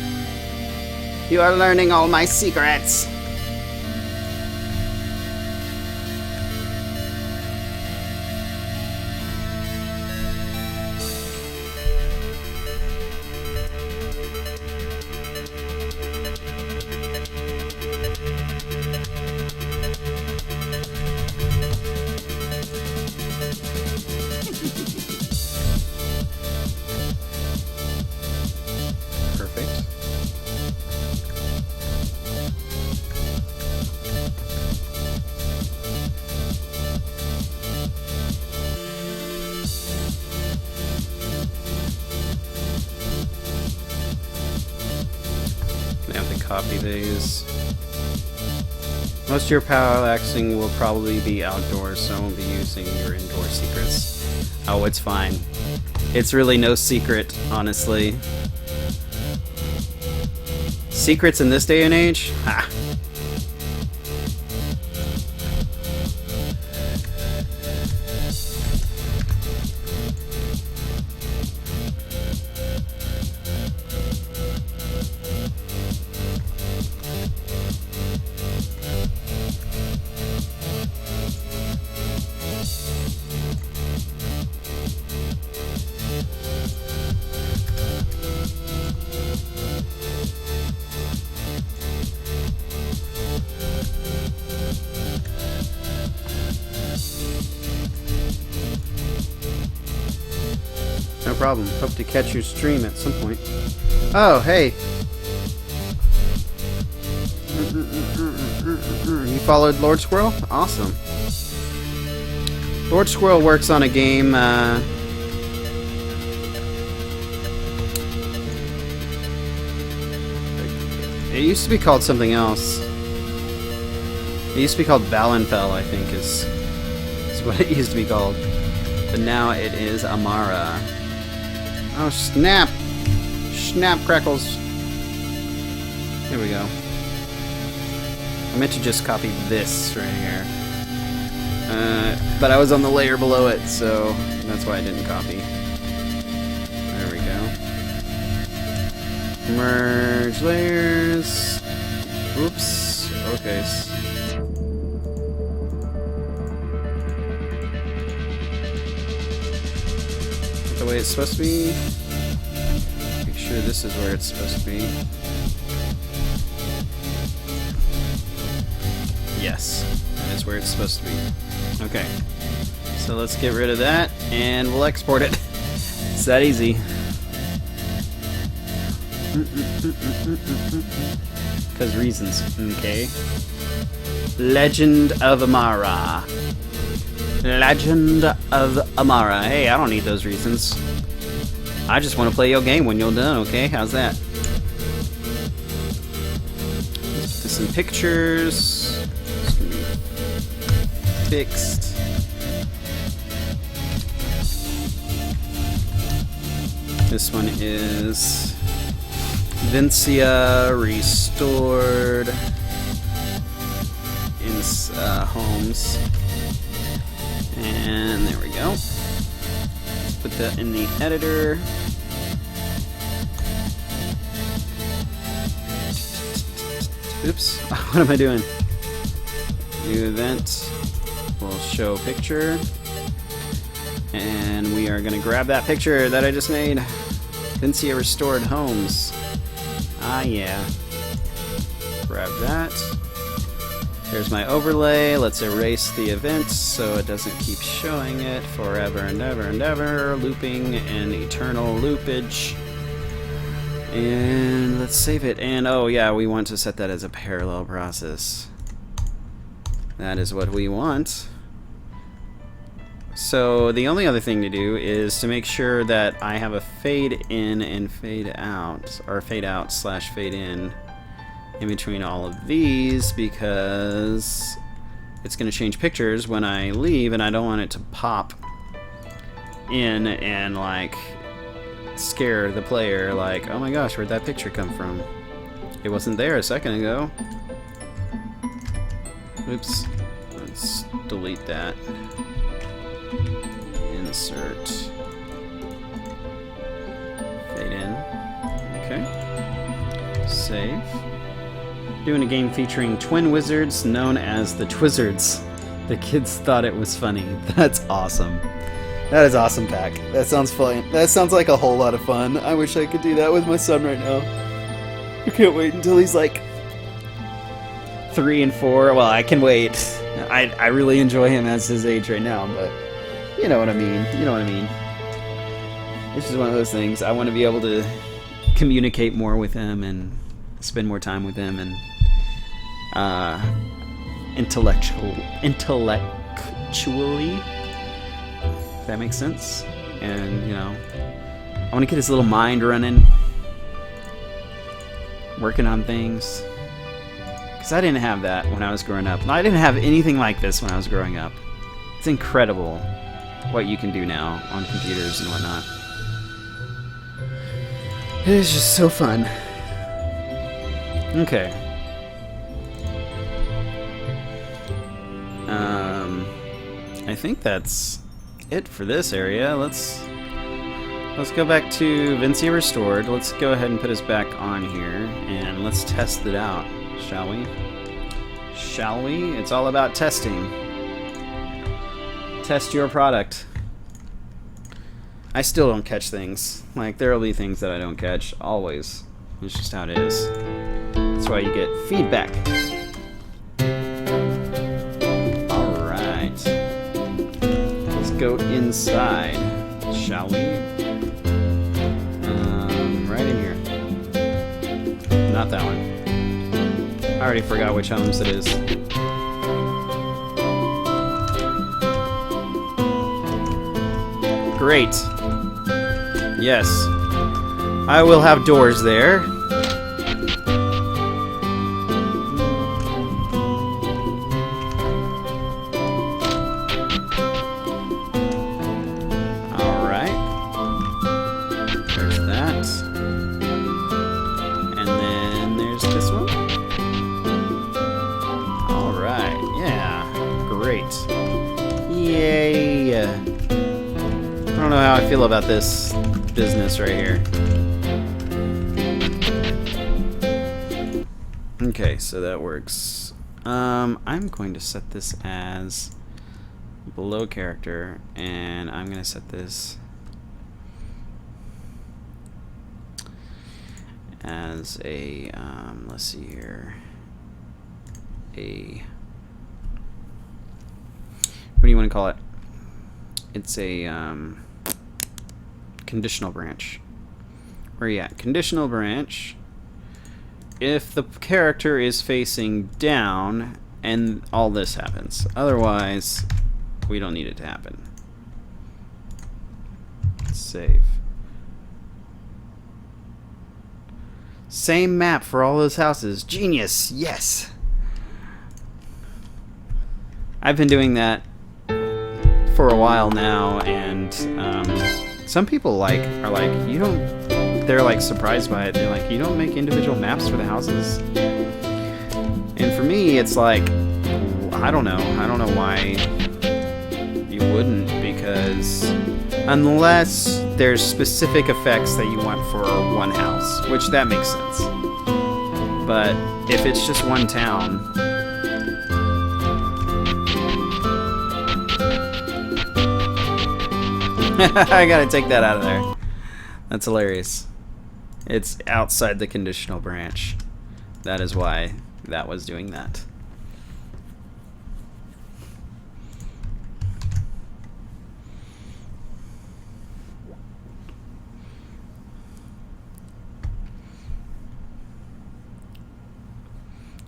Speaker 1: You are learning all my secrets. Copy these. Most of your parallaxing will probably be outdoors, so I won't be using your indoor secrets. Oh, it's fine. It's really no secret, honestly. Secrets in this day and age? Ha! No problem. Hope to catch your stream at some point. Oh, hey. You followed Lord Squirrel? Awesome. Lord Squirrel works on a game, it used to be called something else. It used to be called Valenfell, I think, is what it used to be called. But now it is Amara. Oh, snap! Snap crackles. Here we go. I meant to just copy this right here. But I was on the layer below it, so that's why I didn't copy. There we go. Merge layers. Oops. Okay. The way it's supposed to be. Make sure this is where it's supposed to be. Yes, that is where it's supposed to be. Okay, so let's get rid of that and we'll export it. It's that easy. Because reasons, okay. Legend of Amara. Legend of Amara. Hey, I don't need those reasons. I just want to play your game when you're done, okay? How's that? Let's put this in pictures. It's gonna be fixed. This one is Vincia restored in homes. And there we go. Put that in the editor. Oops, what am I doing? New event. We'll show picture. And we are gonna grab that picture that I just made. Vincia Restored Homes. Ah, yeah. Grab that. There's my overlay. Let's erase the event so it doesn't keep showing it forever and ever and ever. Looping and eternal loopage. And let's save it. And oh yeah, we want to set that as a parallel process. That is what we want. So the only other thing to do is to make sure that I have a fade in and fade out, or fade out slash fade in between all of these, because it's going to change pictures when I leave, and I don't want it to pop in and like scare the player like, oh my gosh, where'd that picture come from? It wasn't there a second ago. Oops. Let's delete that. Insert. Fade in. Okay. Save. Doing a game featuring twin wizards known as the Twizzards. The kids thought it was funny. That's awesome. That is awesome, Pack. That sounds fun. That sounds like a whole lot of fun. I wish I could do that with my son right now. I can't wait until he's like 3 and 4. Well, I can wait. I really enjoy him as his age right now, but you know what I mean. You know what I mean. It's just one of those things. I want to be able to communicate more with him and spend more time with him and intellectually, if that makes sense. And you know, I want to get his little mind running, working on things, because I didn't have that when I was growing up. I didn't have anything like this when I was growing up. It's incredible what you can do now on computers and whatnot. It is just so fun. Okay. I think that's it for this area. Let's go back to Vincia Restored. Let's go ahead and put us back on here and let's test it out, shall we? Shall we? It's all about testing. Test your product. I still don't catch things. Like, there'll be things that I don't catch, always. It's just how it is. That's why you get feedback. Alright. Let's go inside, shall we? Right in here. Not that one. I already forgot which homes it is. Great. Yes. I will have doors there. Alright. There's that. And then there's this one. Alright. Yeah. Great. Yay. I don't know how I feel about this business right here. Okay, so that works. I'm going to set this as below character, and I'm going to set this as a, let's see here, what do you want to call it? It's a, conditional branch. Where are you at? Conditional branch. If the character is facing down and all this happens. Otherwise, we don't need it to happen. Save. Same map for all those houses. Genius! Yes! I've been doing that for a while now, and some people are like, you don't, they're like surprised by it. They're like, you don't make individual maps for the houses. And for me, it's like, I don't know why you wouldn't, because unless there's specific effects that you want for one house, which that makes sense. But if it's just one town, I gotta take that out of there. That's hilarious. It's outside the conditional branch. That is why that was doing that.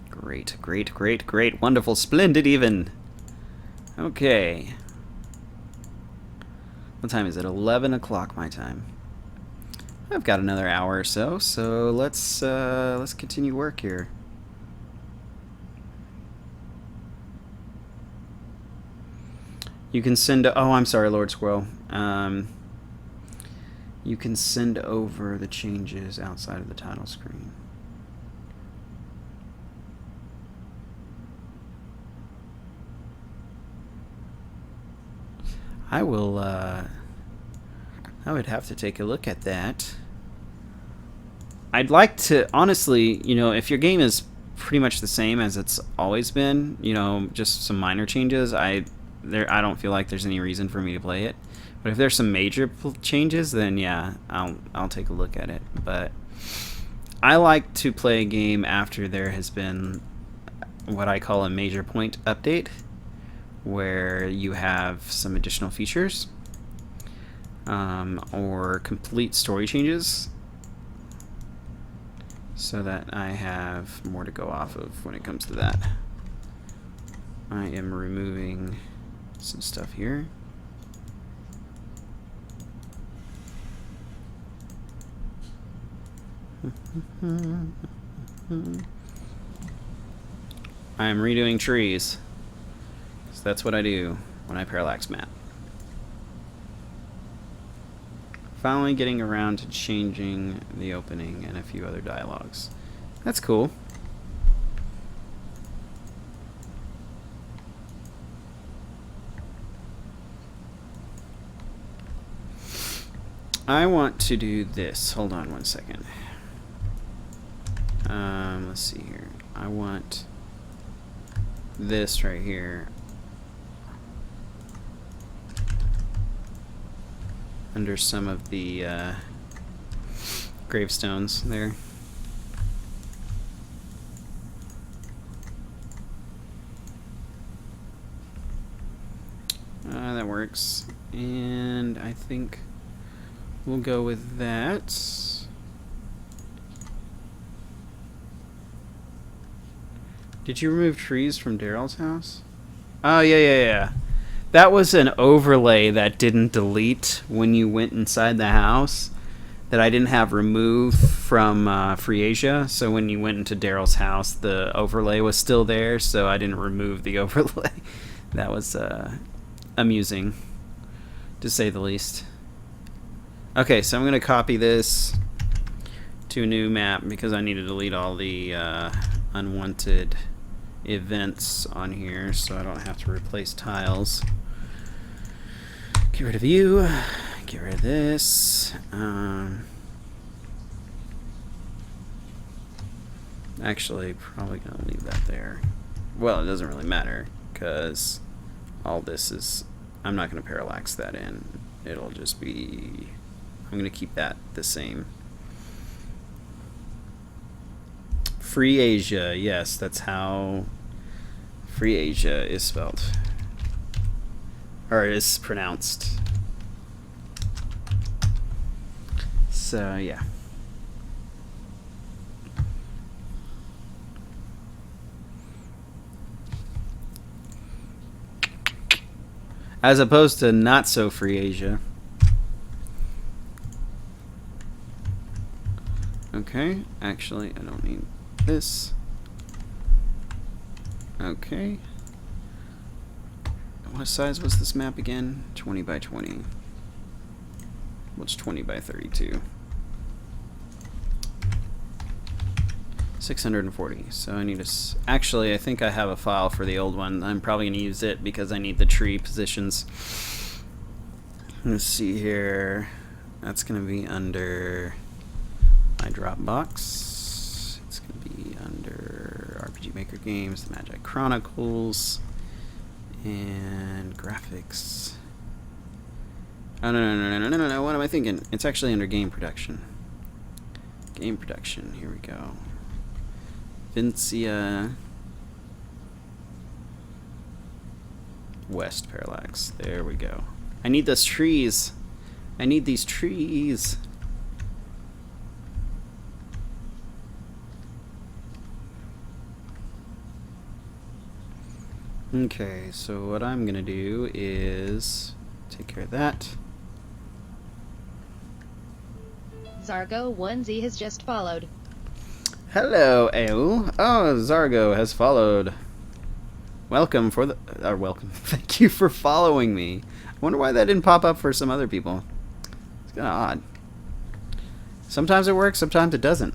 Speaker 1: Great, great, great, great. Wonderful, splendid even. Okay. What time is it? 11 o'clock my time. I've got another hour or so, so let's continue work here. You can send... Oh, I'm sorry, Lord Squirrel. You can send over the changes outside of the title screen. I will, I would have to take a look at that. I'd like to, honestly, you know, if your game is pretty much the same as it's always been, you know, just some minor changes, I don't feel like there's any reason for me to play it. But if there's some major changes, then yeah, I'll take a look at it. But I like to play a game after there has been what I call a major point update, where you have some additional features or complete story changes, so that I have more to go off of when it comes to that. I am removing some stuff here. I am redoing trees. So that's what I do when I parallax map. Finally getting around to changing the opening and a few other dialogues. That's cool. I want to do this. Hold on one second. Let's see here. I want this right here under some of the gravestones there. That works, and I think we'll go with that. Did you remove trees from Daryl's house? Oh, yeah. That was an overlay that didn't delete when you went inside the house, that I didn't have removed from Free Asia. So when you went into Daryl's house, the overlay was still there, so I didn't remove the overlay. That was amusing, to say the least. Okay, so I'm going to copy this to a new map because I need to delete all the unwanted events on here so I don't have to replace tiles. Get rid of you. Get rid of this. Actually, probably going to leave that there. Well, it doesn't really matter because all this is... I'm not going to parallax that in. It'll just be... I'm going to keep that the same. Free Asia, yes, that's how Free Asia is spelled. Or is pronounced. So, yeah. As opposed to not so Free Asia. Okay, actually, I don't need this. Okay. What size was this map again? 20 by 20. What's 20 by 32? 640. So I need to... Actually, I think I have a file for the old one. I'm probably going to use it because I need the tree positions. Let's see here. That's going to be under my Dropbox. It's going to be under RPG Maker Games, the Magi Chronicles, and graphics. Oh, no. What am I thinking? It's actually under game production. Game production. Here we go. Vincia West Parallax. There we go. I need those trees. I need these trees. Okay, so what I'm gonna do is take care of that.
Speaker 2: Zargo1Z has just followed.
Speaker 1: Hello, Ew. Oh, Zargo has followed. Welcome for the... welcome. Thank you for following me. I wonder why that didn't pop up for some other people. It's kind of odd. Sometimes it works, sometimes it doesn't.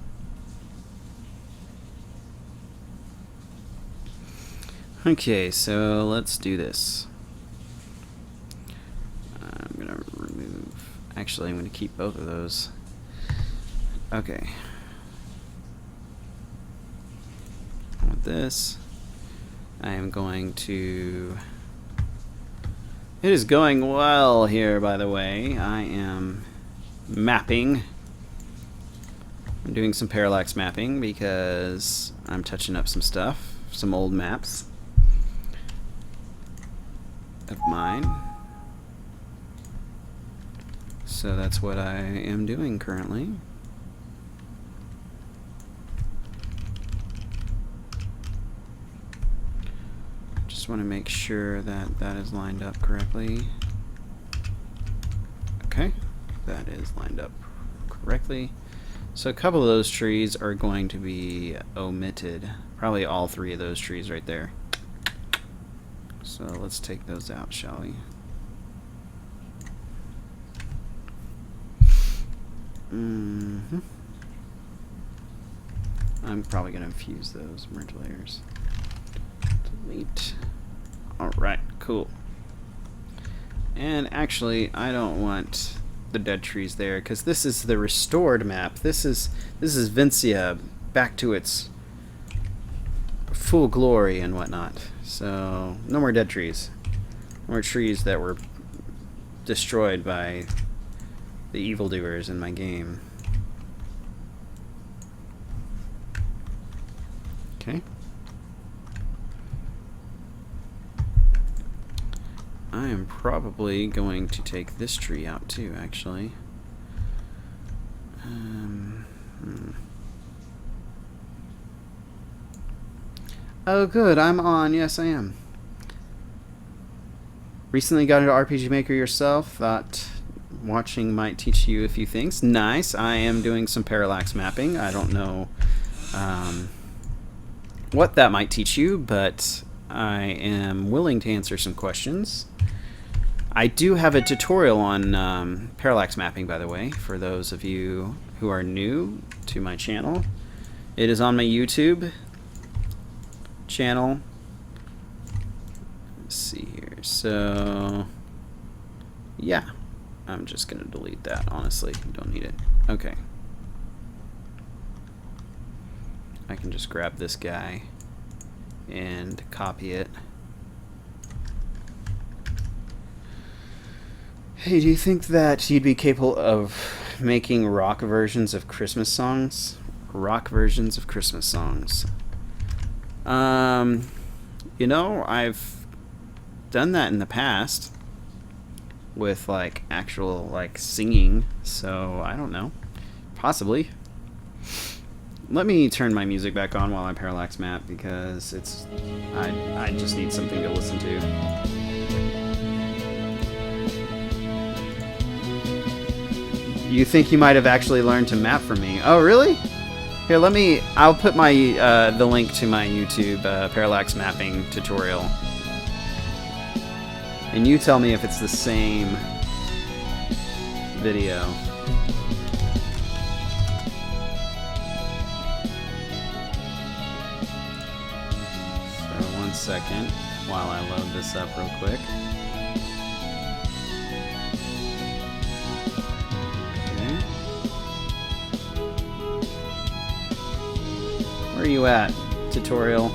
Speaker 1: Okay, so let's do this. I'm going to remove... Actually, I'm going to keep both of those. Okay. With this, I am going to... It is going well here, by the way. I am mapping. I'm doing some parallax mapping because I'm touching up some stuff, some old maps of mine. So that's what I am doing currently. Just want to make sure that that is lined up correctly. Okay, that is lined up correctly. So a couple of those trees are going to be omitted. Probably all three of those trees right there. So let's take those out, shall we? I'm probably going to infuse those merge layers. Delete. Alright, cool. And actually, I don't want the dead trees there, because this is the restored map. This is Vincia back to its full glory and whatnot. So, no more dead trees. No more trees that were destroyed by the evildoers in my game. Okay. I am probably going to take this tree out too, actually. Oh good, I'm on. Yes, I am. Recently got into RPG Maker yourself. Thought watching might teach you a few things. Nice. I am doing some parallax mapping. I don't know what that might teach you, but I am willing to answer some questions. I do have a tutorial on parallax mapping, by the way, for those of you who are new to my channel. It is on my YouTube channel. Let's see here. So, yeah. I'm just going to delete that, honestly. Don't need it. Okay. I can just grab this guy and copy it. Hey, do you think that you'd be capable of making rock versions of Christmas songs? Rock versions of Christmas songs. You know, I've done that in the past with like actual like singing, so I don't know. Possibly. Let me turn my music back on while I parallax map because it's I just need something to listen to. You think you might have actually learned to map from me? Oh, really? Here, I'll put my the link to my YouTube parallax mapping tutorial. And you tell me if it's the same video. So 1 second while I load this up real quick. Where are you at, tutorial?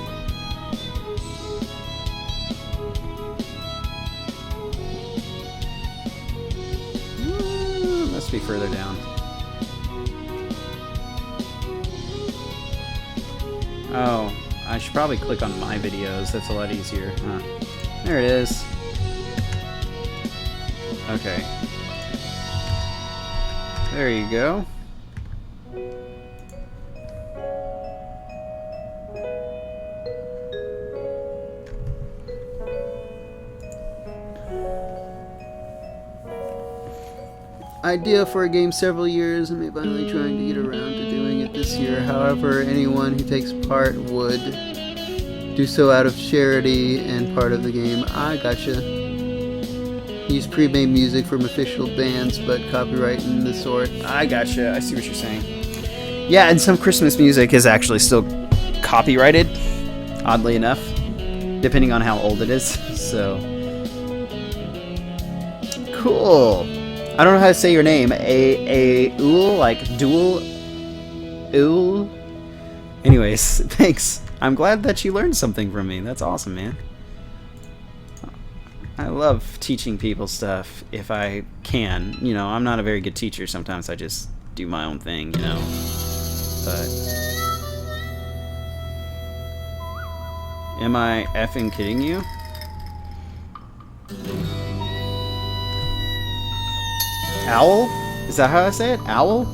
Speaker 1: must be further down. Oh, I should probably click on my videos. That's a lot easier. Huh. There it is. Okay. There you go. Idea for a game several years, and may finally trying to get around to doing it this year. However, anyone who takes part would do so out of charity and part of the game. I gotcha. Use pre-made music from official bands, but copyright and the sort. I gotcha. I see what you're saying. Yeah, and some Christmas music is actually still copyrighted, oddly enough, depending on how old it is. So, cool. I don't know how to say your name. Ul, like dual. Ul. Anyways, thanks. I'm glad that you learned something from me. That's awesome, man. I love teaching people stuff if I can. You know, I'm not a very good teacher. Sometimes I just do my own thing, you know. But am I effing kidding you? Owl? Is that how I say it? Owl?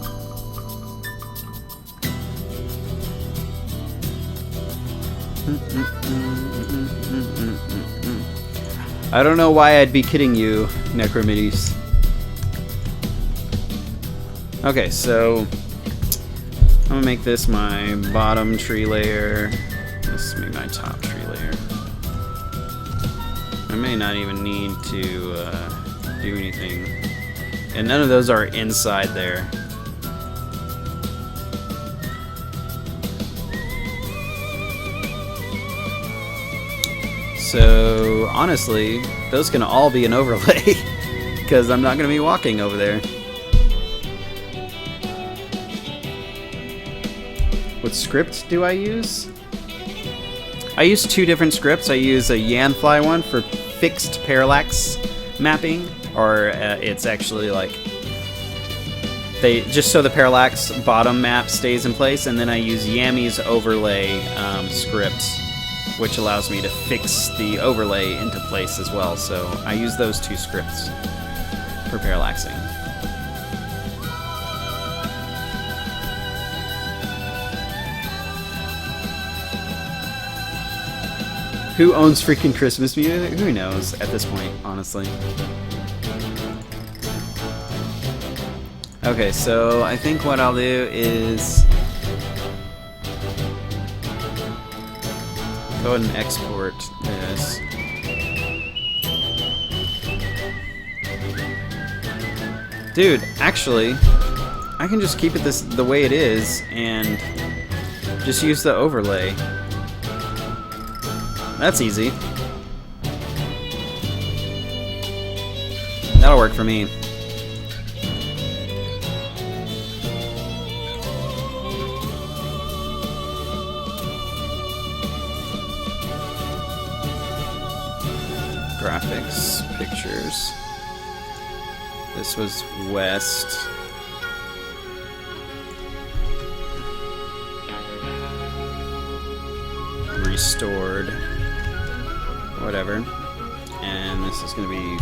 Speaker 1: I don't know why I'd be kidding you, Necromides. Okay, so I'm gonna make this my bottom tree layer. This will be my top tree layer. I may not even need to do anything. And none of those are inside there. So, honestly, those can all be an overlay, because I'm not going to be walking over there. What script do I use? I use two different scripts. I use a Yanfly one for fixed parallax mapping, or it's actually like just so the parallax bottom map stays in place, and then I use Yammy's overlay script, which allows me to fix the overlay into place as well. So I use those two scripts for parallaxing. Who owns freaking Christmas music? Who knows at this point, honestly. Okay, so I think what I'll do is go ahead and export this. Dude, actually, I can just keep it the way it is and just use the overlay. That's easy. That'll work for me. Graphics, pictures. This was west. Restored. Whatever. And this is going to be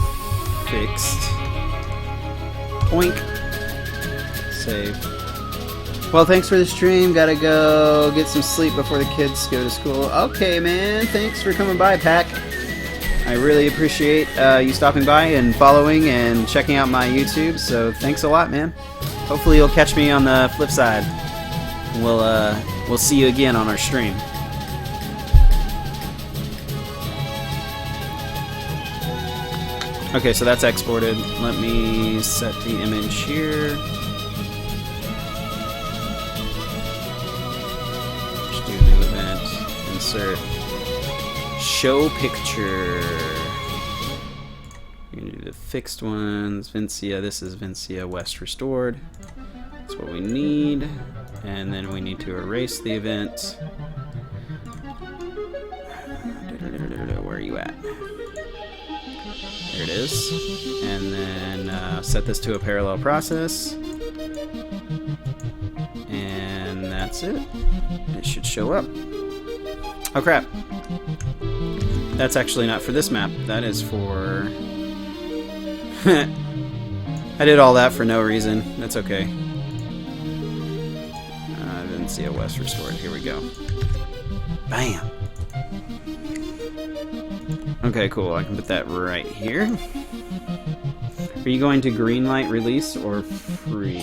Speaker 1: fixed. Poink. Save. Well, thanks for the stream. Gotta go get some sleep before the kids go to school. Okay, man. Thanks for coming by, Pack. I really appreciate you stopping by and following and checking out my YouTube. So thanks a lot, man. Hopefully you'll catch me on the flip side. We'll see you again on our stream. Okay, so that's exported. Let me set the image here. Just do a new event. Insert. Show picture. You're gonna do the fixed ones. Vincia. This is Vincia West Restored. That's what we need. And then we need to erase the event. Where are you at? There it is. And then set this to a parallel process. And that's it. It should show up. Oh crap. That's actually not for this map. That is for... I did all that for no reason. That's okay. I didn't see a West restored. Here we go. Bam! Okay, cool. I can put that right here. Are you going to greenlight release or free?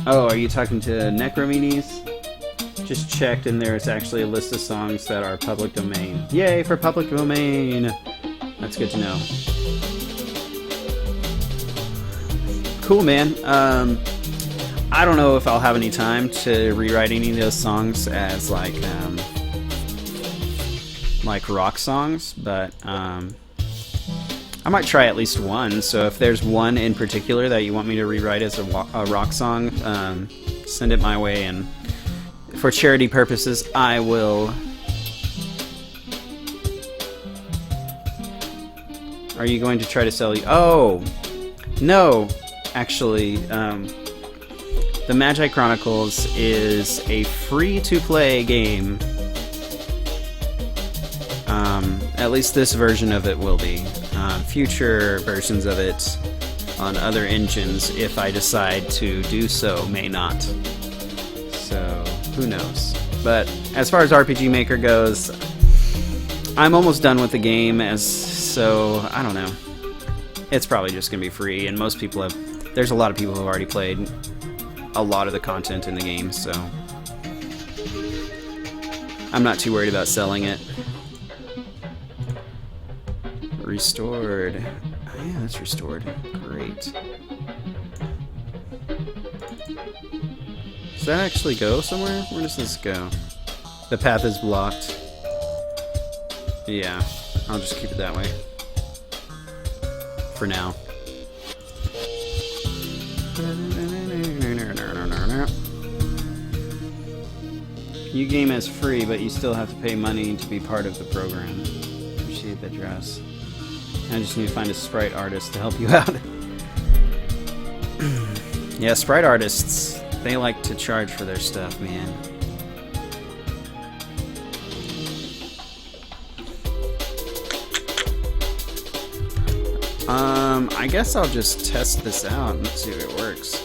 Speaker 1: Oh, are you talking to Necromenes? Just checked, and there's actually a list of songs that are public domain. Yay for public domain! That's good to know. Cool, man. I don't know if I'll have any time to rewrite any of those songs as like rock songs, but I might try at least one. So if there's one in particular that you want me to rewrite as a rock song, send it my way, and for charity purposes, I will. Are you going to try to sell you? Oh, no. Actually, the Magi Chronicles is a free-to-play game. At least this version of it will be. Future versions of it on other engines, if I decide to do so, may not. So, who knows? But as far as RPG Maker goes, I'm almost done with the game, so I don't know. It's probably just going to be free, and most people have... There's a lot of people who have already played a lot of the content in the game, so I'm not too worried about selling it. Restored. Oh, yeah, that's restored. Great. Does that actually go somewhere? Where does this go? The path is blocked. Yeah, I'll just keep it that way. For now. You game is free, but you still have to pay money to be part of the program. Appreciate the dress. I just need to find a sprite artist to help you out. Yeah, sprite artists, they like to charge for their stuff, man. I guess I'll just test this out and see if it works.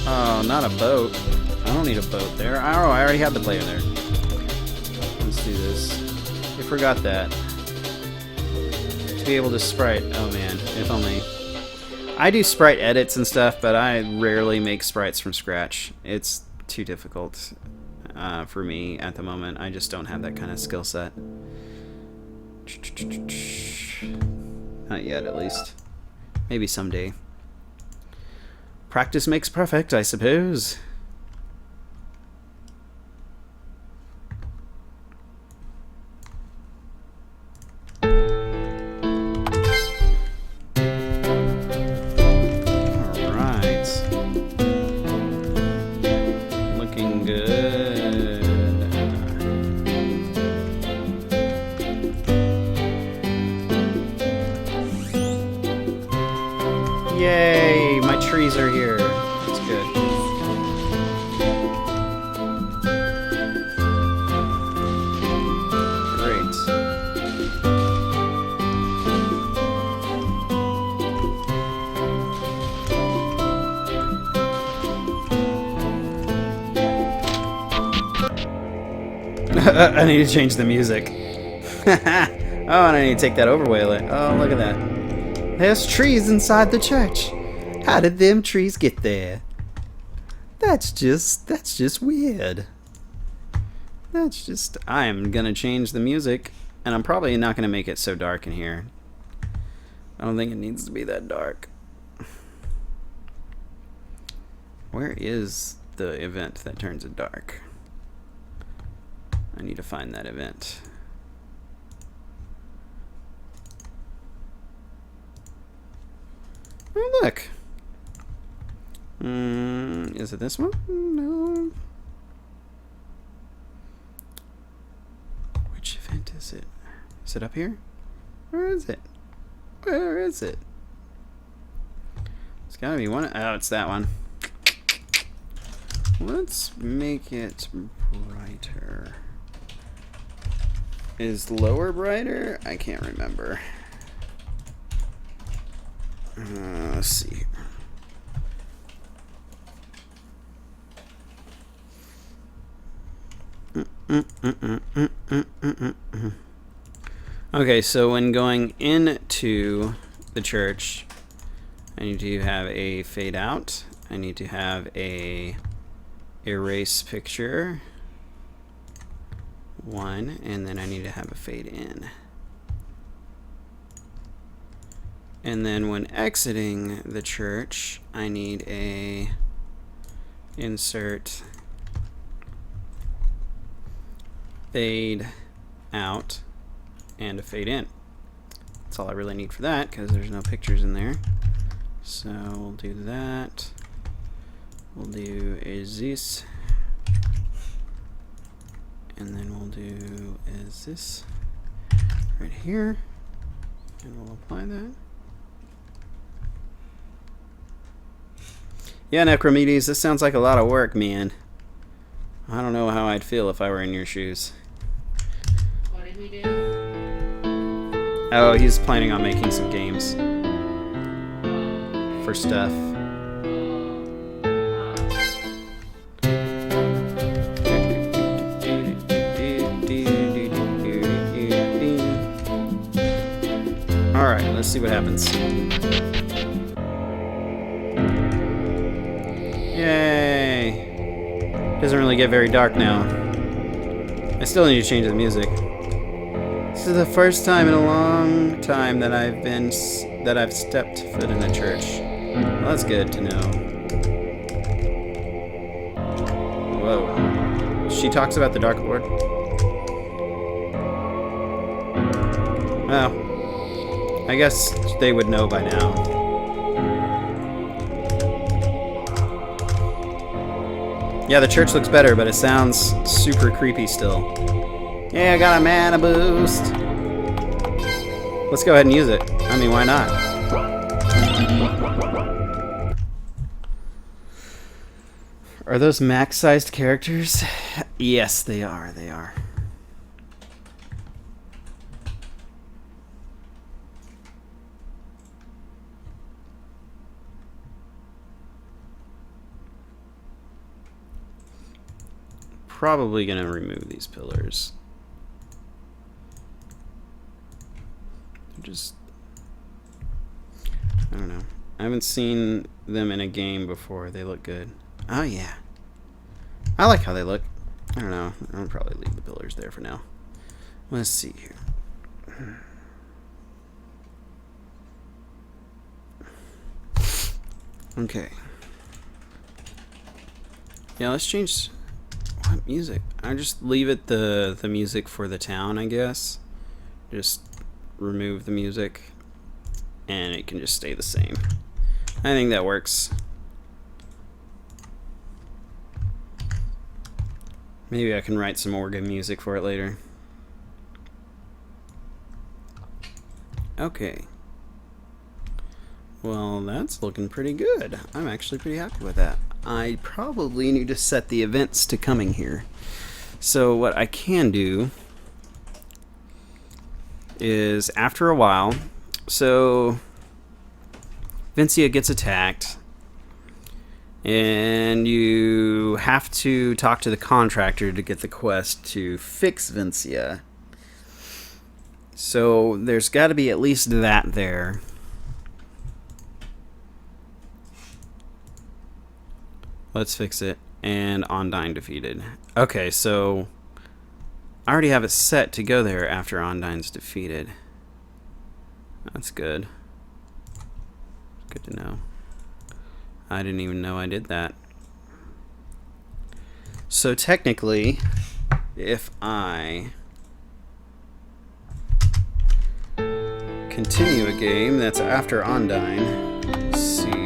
Speaker 1: Oh, not a boat. I don't need a boat there. Oh, I already had the player there. Let's do this. I forgot that. To be able to sprite. Oh man, if only. I do sprite edits and stuff, but I rarely make sprites from scratch. It's too difficult for me at the moment. I just don't have that kind of skill set. Not yet, at least. Maybe someday. Practice makes perfect, I suppose. Alright. Looking good. Yay! My trees are here. That's good. Great. I need to change the music. Oh, and I need to take that overlay. Oh, look at that. There's trees inside the church. How did them trees get there? That's just weird. I'm gonna change the music, and I'm probably not gonna make it so dark in here. I don't think it needs to be that dark. Where is the event that turns it dark? I need to find that event. Oh, look. Is it this one? No. is it? Is it up here? Where is it? Where is it? It's gotta be one. Oh, it's that one. Let's make it brighter. Is lower brighter? I can't remember. Let's see. Okay, so when going into the church, I need to have a fade out. I need to have a erase picture. 1, and then I need to have a fade in. And then when exiting the church, I need a insert fade out and a fade in. That's all I really need for that because there's no pictures in there. So we'll do that. We'll do is this. And then we'll do is this right here. And we'll apply that. Yeah, Necromedes, this sounds like a lot of work, man. I don't know how I'd feel if I were in your shoes.
Speaker 2: What did we do?
Speaker 1: Oh, he's planning on making some games for stuff. Alright, let's see what happens. Yay! Doesn't really get very dark now. I still need to change the music. This is the first time in a long time that I've stepped foot in a church. Well, that's good to know. Whoa. She talks about the Dark Lord. Oh. I guess they would know by now. Yeah, the church looks better, but it sounds super creepy still. Yeah, I got a mana boost. Let's go ahead and use it. I mean, why not? Are those max-sized characters? Yes, they are. They are. Probably gonna remove these pillars. Just, I don't know. I haven't seen them in a game before. They look good. Oh yeah, I like how they look. I don't know. I'll probably leave the pillars there for now. Let's see here. Okay. Yeah, let's change. What music? I just leave it the music for the town, I guess. Just remove the music and it can just stay the same. I think that works. Maybe I can write some organ music for it later. Okay. Well, that's looking pretty good. I'm actually pretty happy with that. I probably need to set the events to coming here. So what I can do is after a while, so Vincia gets attacked and you have to talk to the contractor to get the quest to fix Vincia. So there's got to be at least that there. Let's fix it. And Undyne defeated. Okay, so I already have it set to go there after Undyne's defeated. That's good. Good to know. I didn't even know I did that. So technically, if I continue a game that's after Undyne, let's see.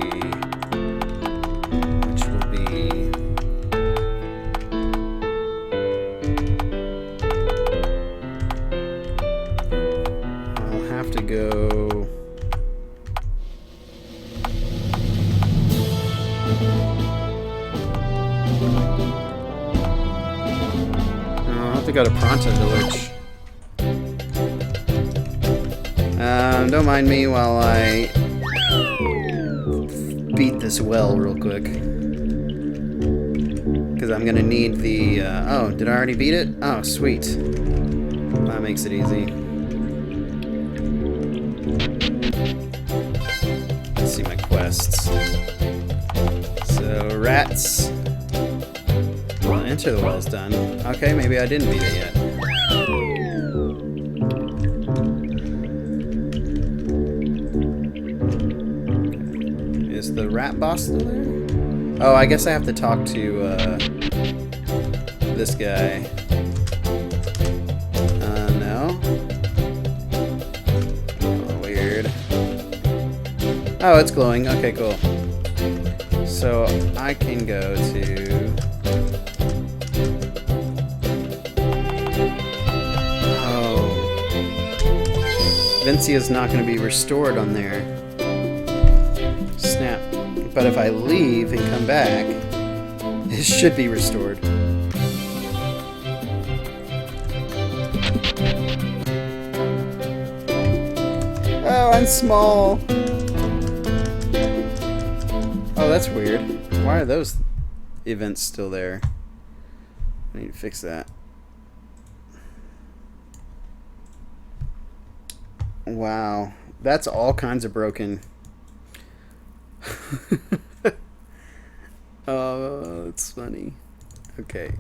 Speaker 1: to go to Pronta Village. Don't mind me while I beat this well real quick. Because I'm going to need the... oh, did I already beat it? Oh, sweet. That makes it easy. Let's see my quests. So, rats. Well, enter the well's done. Okay, maybe I didn't beat it yet. Is the rat boss still there? Oh, I guess I have to talk to this guy. No? Oh, weird. Oh, it's glowing. Okay, cool. So I can go to... Oh. Vincia's not going to be restored on there. Snap. But if I leave and come back, it should be restored. Oh, I'm small. Oh, that's weird. Why are those events still there? I need to fix that. Wow. That's all kinds of broken. Oh, that's funny. Okay.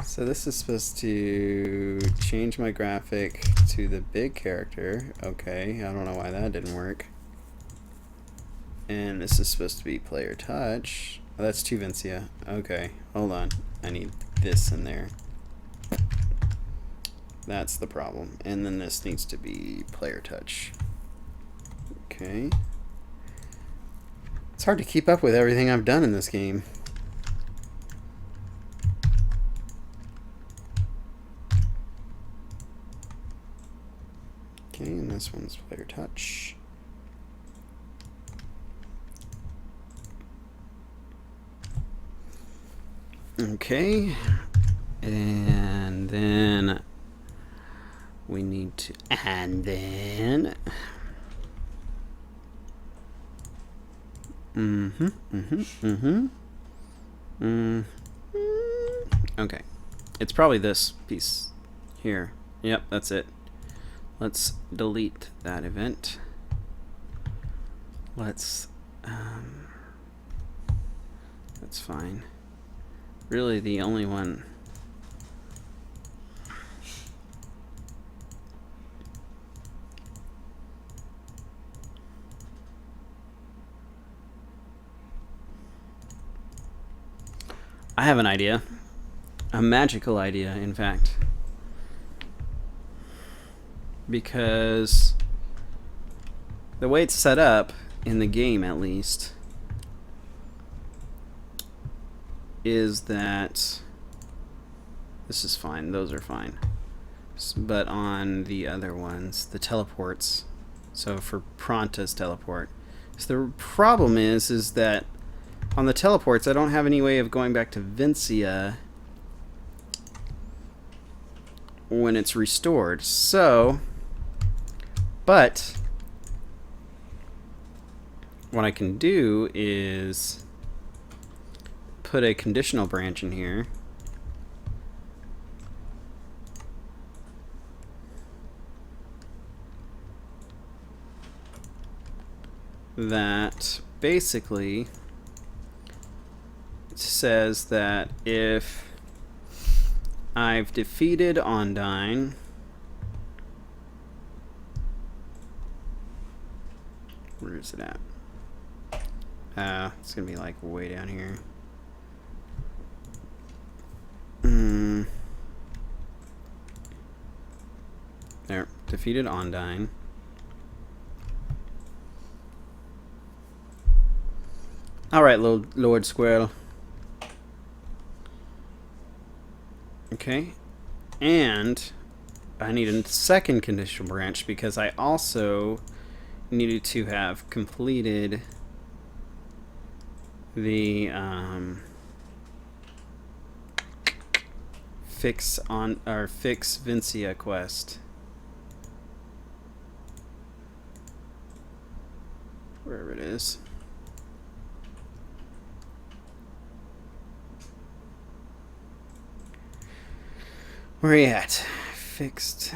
Speaker 1: So this is supposed to change my graphic to the big character. Okay, I don't know why that didn't work. And this is supposed to be player touch. Oh, that's to Vincia. Okay, hold on. I need this in there. That's the problem. And then this needs to be player touch. Okay. It's hard to keep up with everything I've done in this game. Okay, and this one's player touch. Okay, and then we need to, okay, it's probably this piece here. Yep, that's it. Let's delete that event. Let's, that's fine. Really the only one. I have an idea. A magical idea, in fact. Because the way it's set up, in the game at least, is that this is fine, those are fine. But on the other ones, the teleports, so for Pronta's teleport, so the problem is that on the teleports, I don't have any way of going back to Vincia when it's restored. So, but what I can do is put a conditional branch in here. That basically says that if I've defeated Ondine, where is it at? It's gonna be like way down here. There, defeated Ondine. Alright, Lord Squirrel. Okay. And I need a second conditional branch because I also needed to have completed the fix Vincia quest. Wherever it is. Where are you at? Fixed.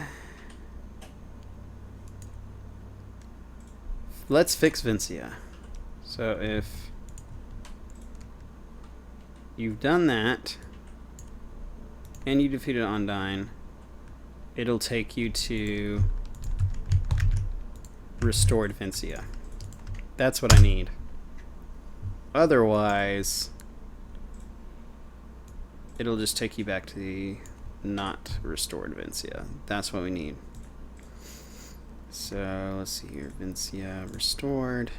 Speaker 1: Let's fix Vincia. So if you've done that and you defeated Undyne, it'll take you to restored Vincia. That's what I need. Otherwise, it'll just take you back to the not restored Vincia. That's what we need. So let's see here. Vincia restored.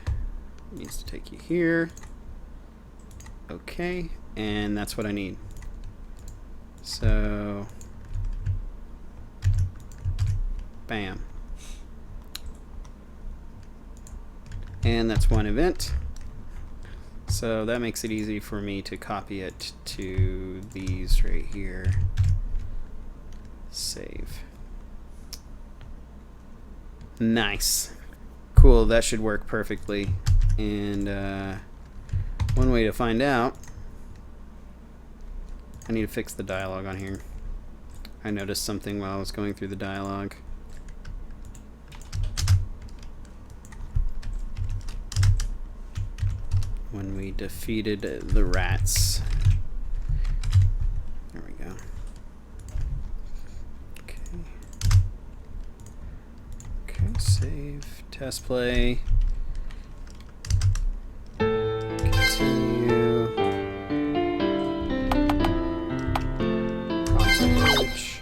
Speaker 1: Needs to take you here. Okay, and that's what I need. So bam. And that's one event. So that makes it easy for me to copy it to these right here. Save. Nice. Cool, that should work perfectly. And one way to find out, I need to fix the dialogue on here. I noticed something while I was going through the dialogue. When we defeated the rats. There we go. Okay. Okay, save, test play. Continue. Concentrate.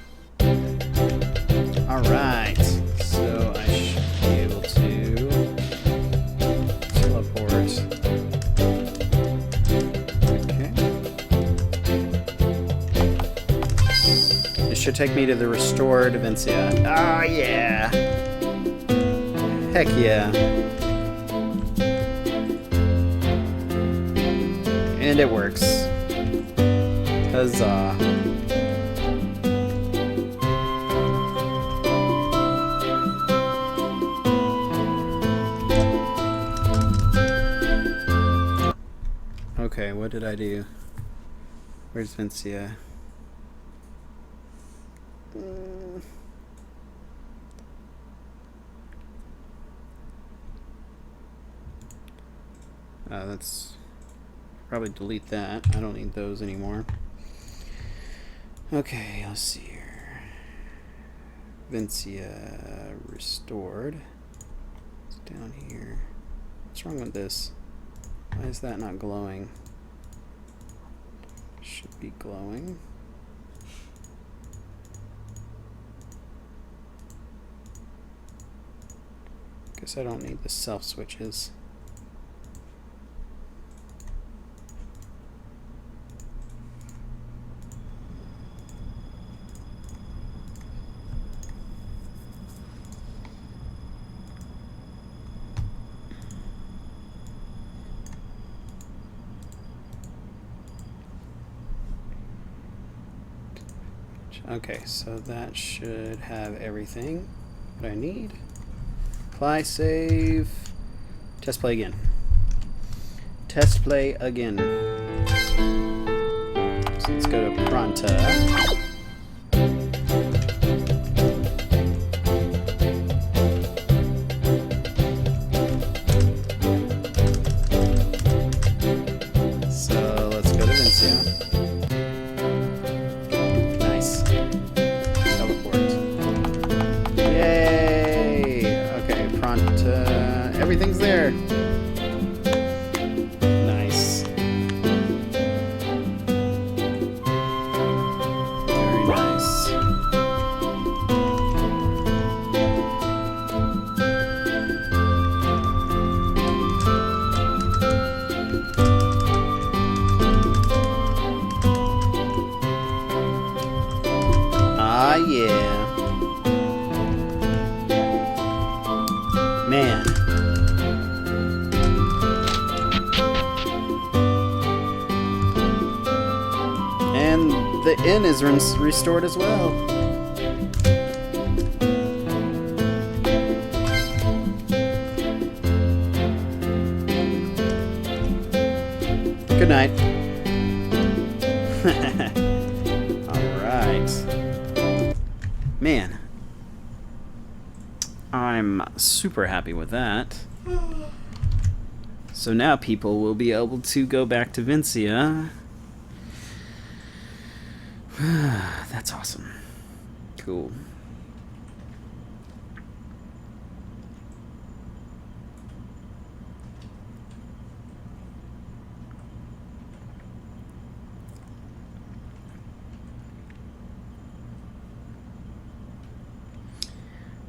Speaker 1: Alright. So I should be able to teleport. Should take me to the restored Vincia. Oh yeah! Heck yeah! And it works. Huzzah! Okay, what did I do? Where's Vincia? Let's probably delete that. I don't need those anymore. Okay, let's see here. Vincia restored. It's down here. What's wrong with this? Why is that not glowing? Should be glowing. Guess I don't need the self switches. Okay, so that should have everything that I need. Apply, save, test play again. Test play again. So let's go to Pronta. So let's go to Vincia. Everything's there. Nice. the inn is restored as well. Good night. Alright. Man. I'm super happy with that. So now people will be able to go back to Vincia. That's awesome. Cool.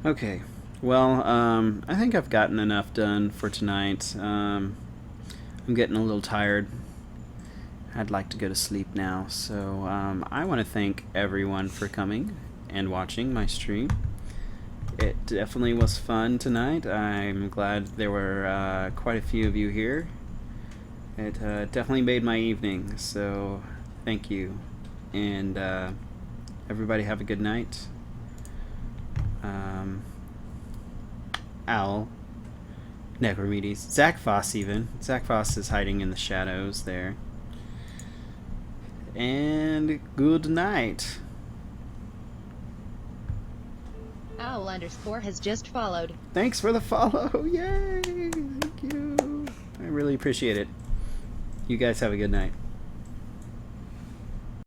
Speaker 1: Okay. Well, I think I've gotten enough done for tonight. I'm getting a little tired. I'd like to go to sleep now. So I want to thank everyone for coming and watching my stream. It definitely was fun tonight. I'm glad there were quite a few of you here. It definitely made my evening. So thank you. And everybody have a good night. Owl, Necromedes, Zach Foss even. Zach Foss is hiding in the shadows there. And good night.
Speaker 3: Owl_ has just followed.
Speaker 1: Thanks for the follow. Yay! Thank you. I really appreciate it. You guys have a good night.